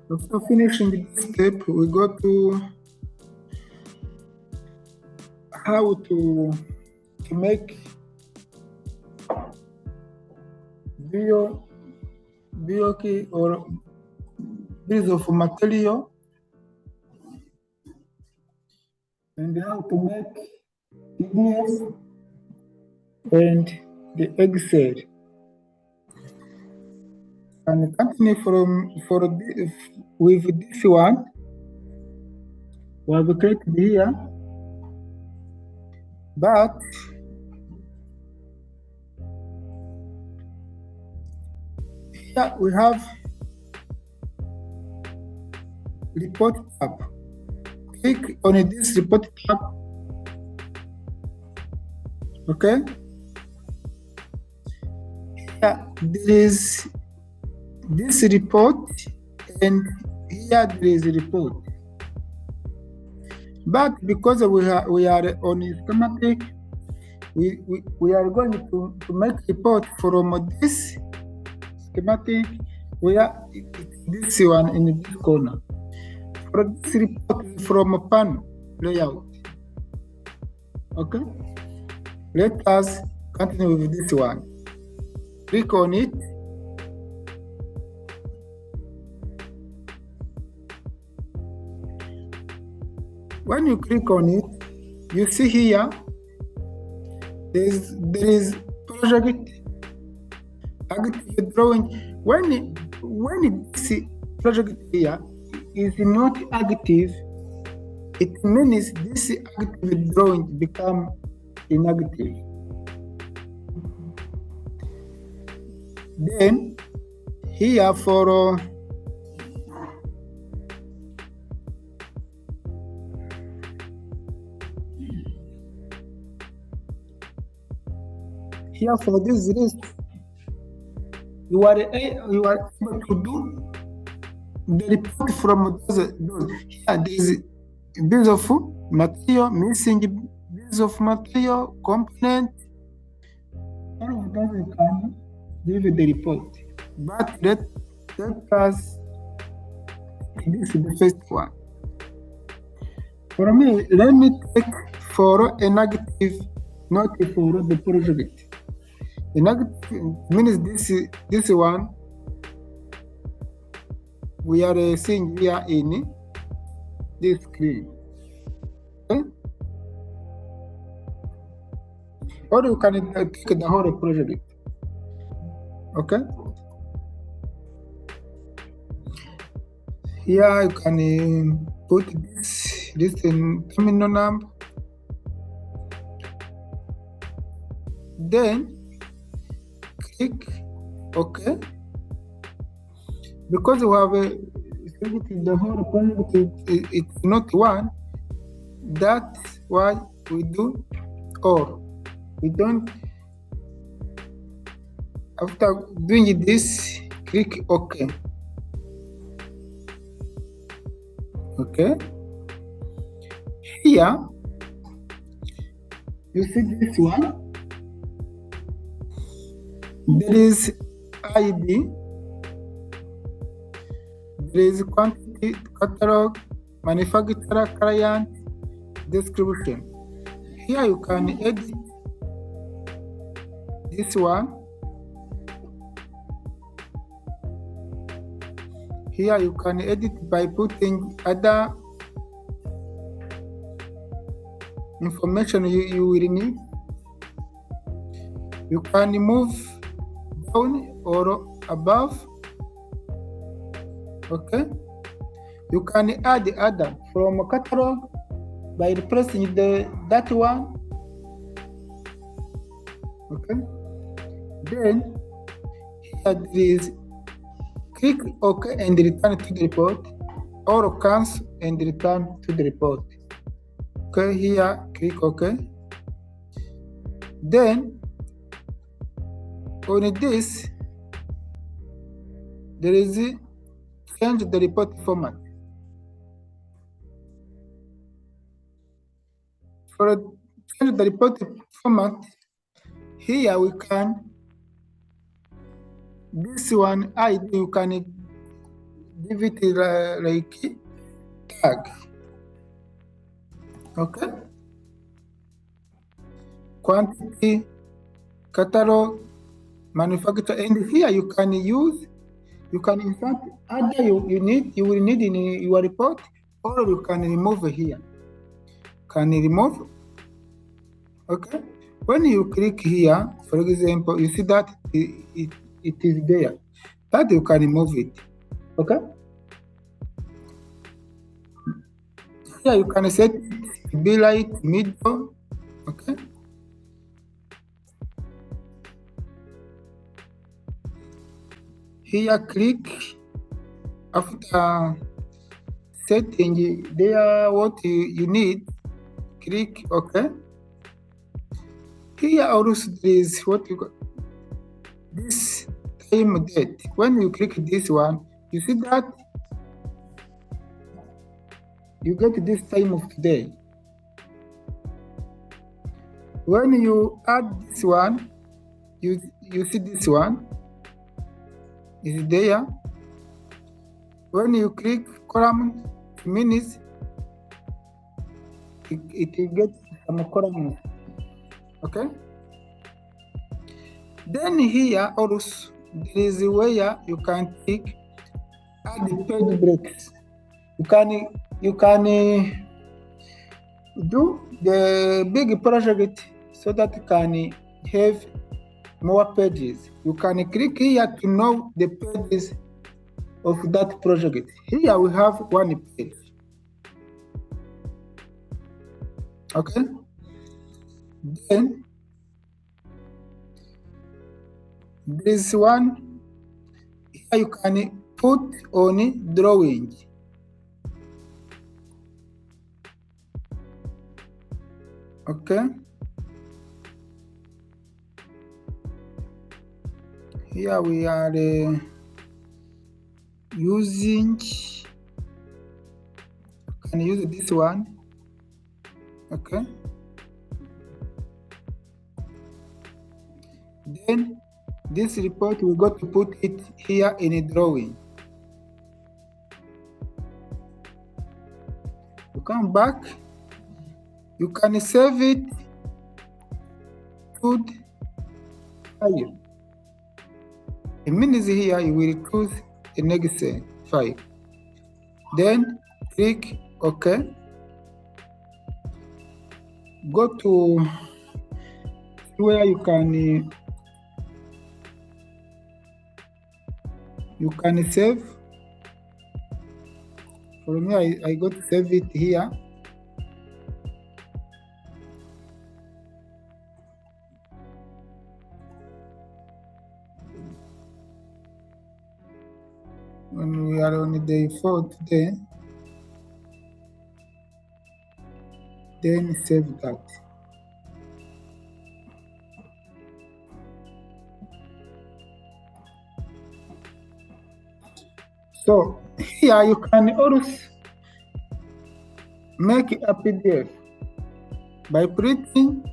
after finishing this step, we go to how to make BOK or bills of material, and how to make PDF and the Excel. And continue with this one. We have created here, but here we have report tab. Click on this report tab. Okay. Here there is this report, and here there is a report. But because we are on a schematic, we are going to make report from this schematic. We are this one in this corner. For this report from a panel layout. Okay. Let us continue with this one. Click on it. When you click on it, you see here there is project active drawing. When this project here is not active, it means this active drawing become inactive. Then here for this list, you are able to do the report from those. Here there is bits of material, missing bits of material, component. All of those you can give the report. But let us, this is the first one. For me, let me take for a negative, not for the project. The negative means this one we are seeing here in this screen. Okay? Or you can take the whole project. Okay? Here you can put this in terminal number. Then click OK. Because we have the whole project, it's not one. That's why we do or we don't. After doing this, click OK. Okay. Here you see this one. There is ID. There is quantity, catalog, manufacturer, client, description. Here you can edit this one. Here you can edit by putting other information you will need. You can move down or above. Okay. You can add other from a catalog by replacing that one. Okay. Then here there is click OK and return to the report, or cancel and return to the report. Okay, here click OK. Then on this, there is change the report format. For change the report format, here we can, this one ID you can give it like tag. Okay. Quantity, catalog, manufacturer, and here you can insert other you will need in your report, or you can remove here. Can remove. Okay. When you click here, for example, you see that it is there. That you can remove it. Okay. Here you can set it to be light, middle. Okay. Here click after setting there what you need. Click OK. Here also there is what you got. This time date. When you click this one, you see that you get this time of today. When you add this one, you see this one is there. When you click column minutes, it gets some columns. Okay. Then here also there is a way you can click add page breaks. You can do the big project so that you can have more pages. You can click here to know the pages of that project. Here we have one page. Okay. Then this one here you can put on drawing. Okay. Here we are using. Can use this one. Okay. Then this report we got to put it here in a drawing. You come back. You can save it to file. It means here you will choose the next file. Then click OK. Go to where you can save. For me, I got to save it here. When we are on day 4 today, then save that. So here you can also make a PDF by clicking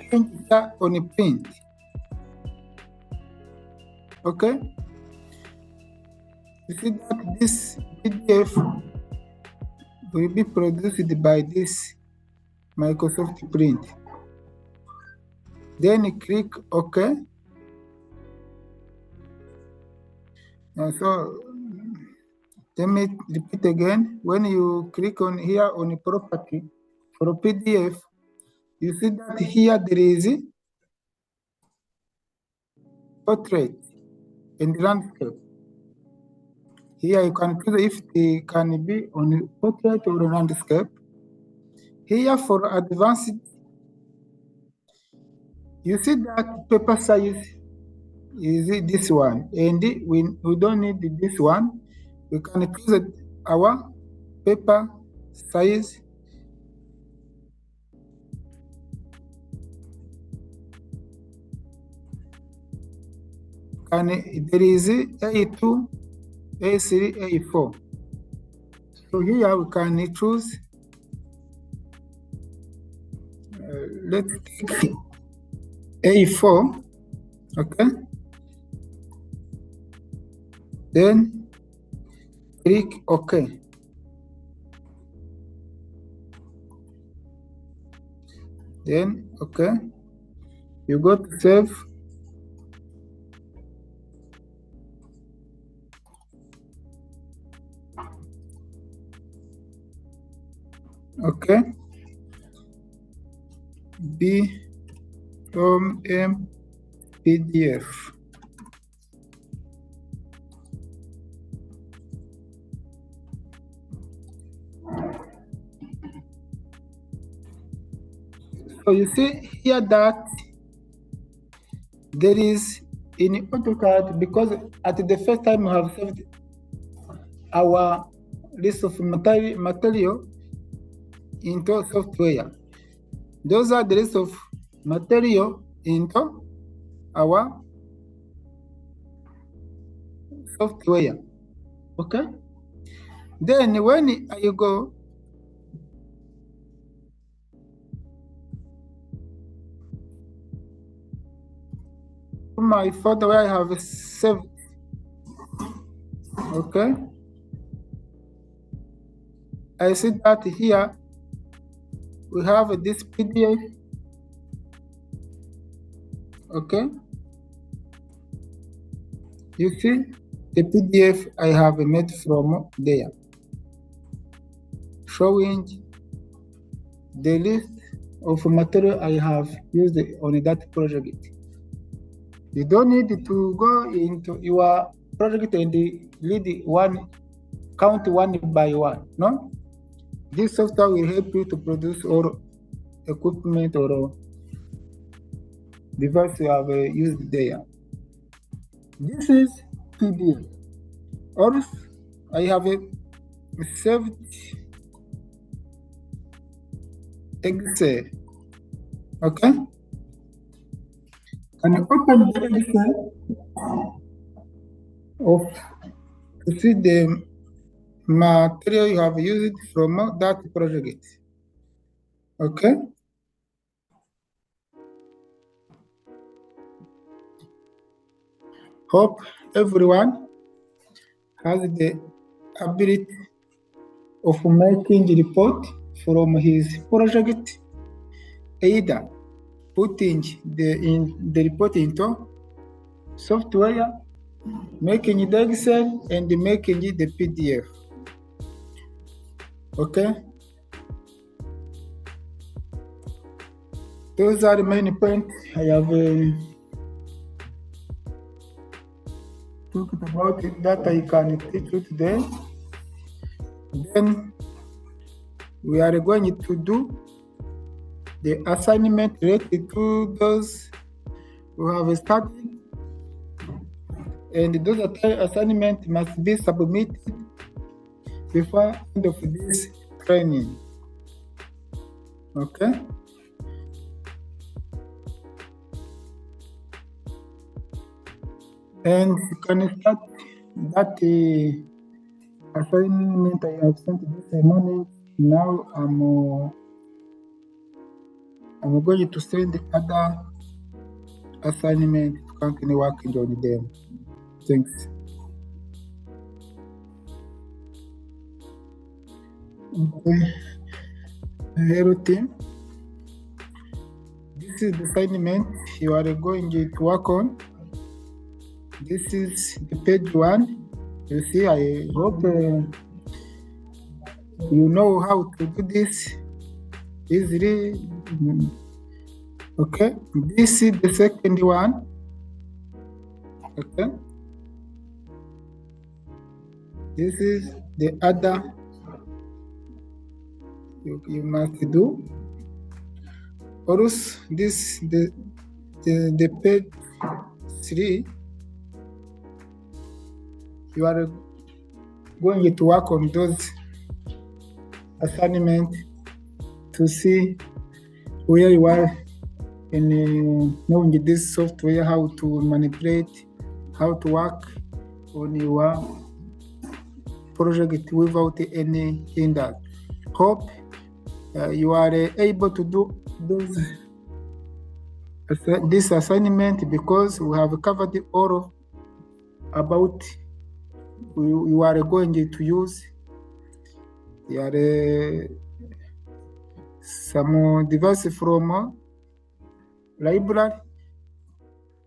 here on a print. Okay. You see that this PDF will be produced by this Microsoft Print. Then click OK. And so let me repeat again. When you click on here on property for PDF, you see that here there is portrait and landscape. Here you can choose if it can be on portrait or landscape. Here for advanced, you see that paper size is this one, and we don't need this one. We can choose our paper size. And there is A2, A3, A4. So here we can choose. Let's take A4. Okay. Then click OK. Then OK. You go to save. Okay. B M PDF. So you see here that there is in AutoCAD, because at the first time we have saved our list of material into software. Those are the list of material into our software. Okay. Then when you go to my folder where I have saved, okay, I see that here we have this PDF. Okay. You see the PDF I have made from there, showing the list of material I have used on that project. You don't need to go into your project and count one by one. No, this software will help you to produce all equipment or device you have used there. This is PDF. Or I have saved Excel. Okay. And open the Excel to see the material you have used from that project. Okay. Hope everyone has the ability of making a report from his project, either putting the report into software, making the Excel, and making the PDF. Okay. Those are the main points I have talked about that I can teach you today. Then we are going to do the assignment related to those who have started, and those assignments must be submitted before end of this training. Okay. And you can start that assignment I have sent this morning. Now I'm going to send the other assignment to continue working on them. Thanks. Okay. Hello team. This is the assignment you are going to work on. This is the page 1. You see, I hope you know how to do this easily. Okay, this is the second one. Okay, this is the other you must do. Also, this the page 3. You are going to work on those assignments to see where you are in knowing this software, how to manipulate, how to work on your project without any hindrance. Hope you are able to do this assignment, because we have covered all about you are going to use. There are some devices from library,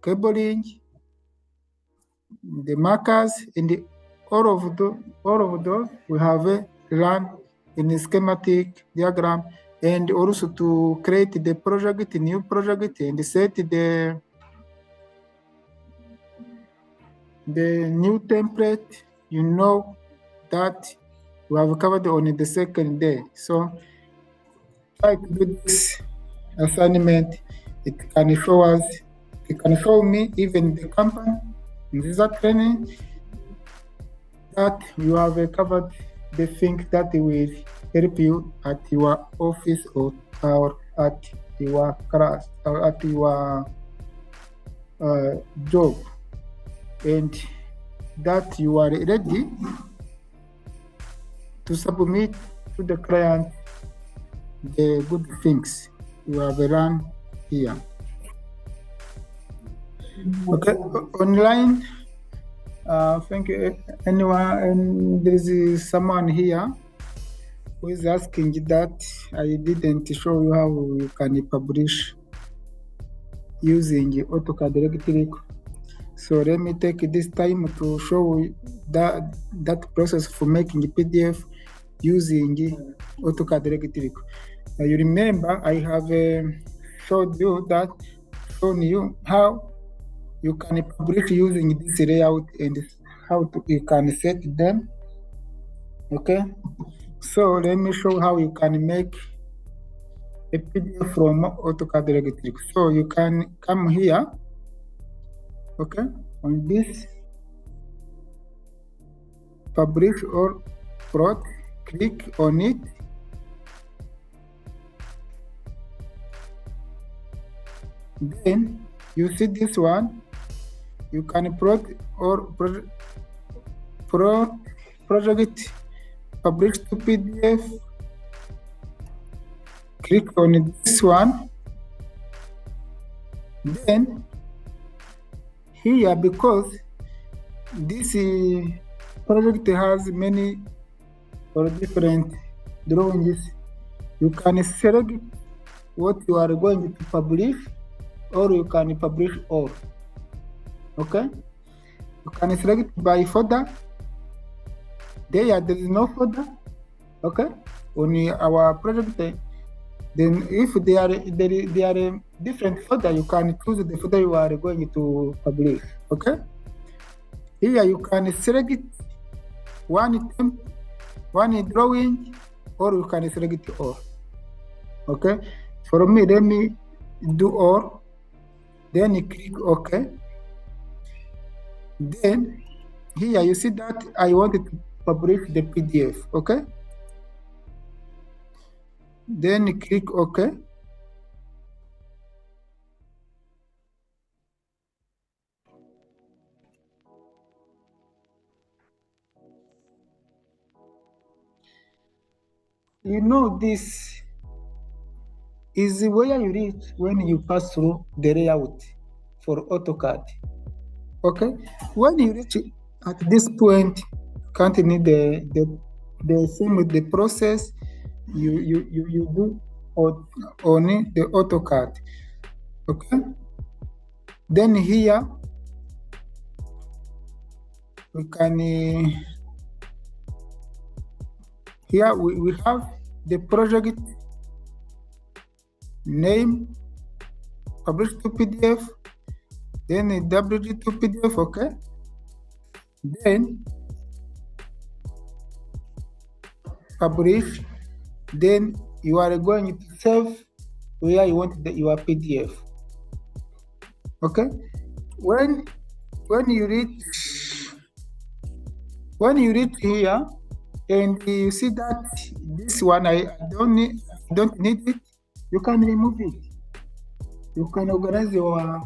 cabling, the markers, and all of those we have run in a schematic diagram, and also to create the project, new project, and set the new template. You know that we have covered on the second day. So try to do this assignment. It can show us, it can show me, even the company, Nziza training, that you have covered the things that will help you at your office or at your class or at your job, and that you are ready to submit to the client the good things you have run here. Okay, online. Thank you. Anyone? And there is someone here who is asking that I didn't show you how you can publish using AutoCAD Electric. So let me take this time to show you that process for making a PDF using AutoCAD Electric. You remember I have shown you how you can publish using this layout and you can set them. Okay, so let me show how you can make a PDF from AutoCAD Electric. So you can come here, okay, on this publish or plot, click on it. Then you see this one, you can plot or project publish to PDF. Click on this one. Then here, because this project has many or different drawings, you can select what you are going to publish, or you can publish all. Okay, you can select by folder. There is no folder. Okay, on our project. Then if there are different folder, you can choose the folder you are going to publish. Okay, here you can select one drawing, or you can select all. Okay, for me, let me do all. Then you click OK. Then here you see that I wanted to publish the PDF. Okay, then you click OK. You know, this is where you reach when you pass through the layout for AutoCAD. Okay, when you reach at this point, can't need the same with the process you do on the AutoCAD. Okay, then here we can here we have the project name, publish to PDF, then a WG to PDF. Okay, then publish, then you are going to save where you want your PDF. Okay, when you reach here and you see that this one I don't need it, you can remove it. You can organize your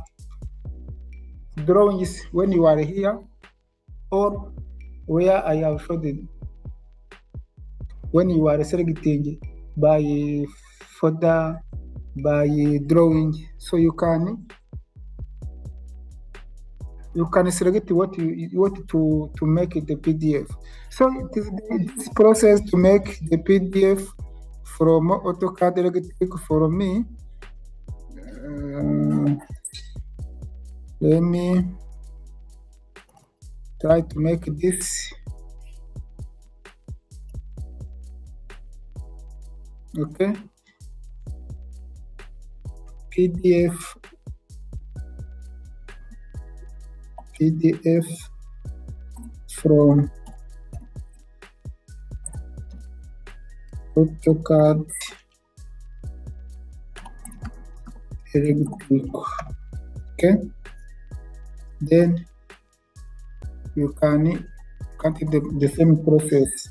drawings when you are here, or where I have showed it when you are selecting by folder, by drawing. So you can select what you want to make the PDF. So this process to make the PDF from AutoCAD Electric for me. Let me try to make this. Okay, PDF from AutoCAD Electric. Okay, then you can continue the same process.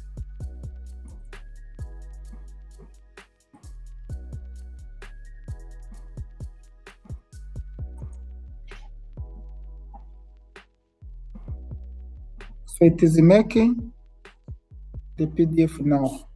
So it is making the PDF now.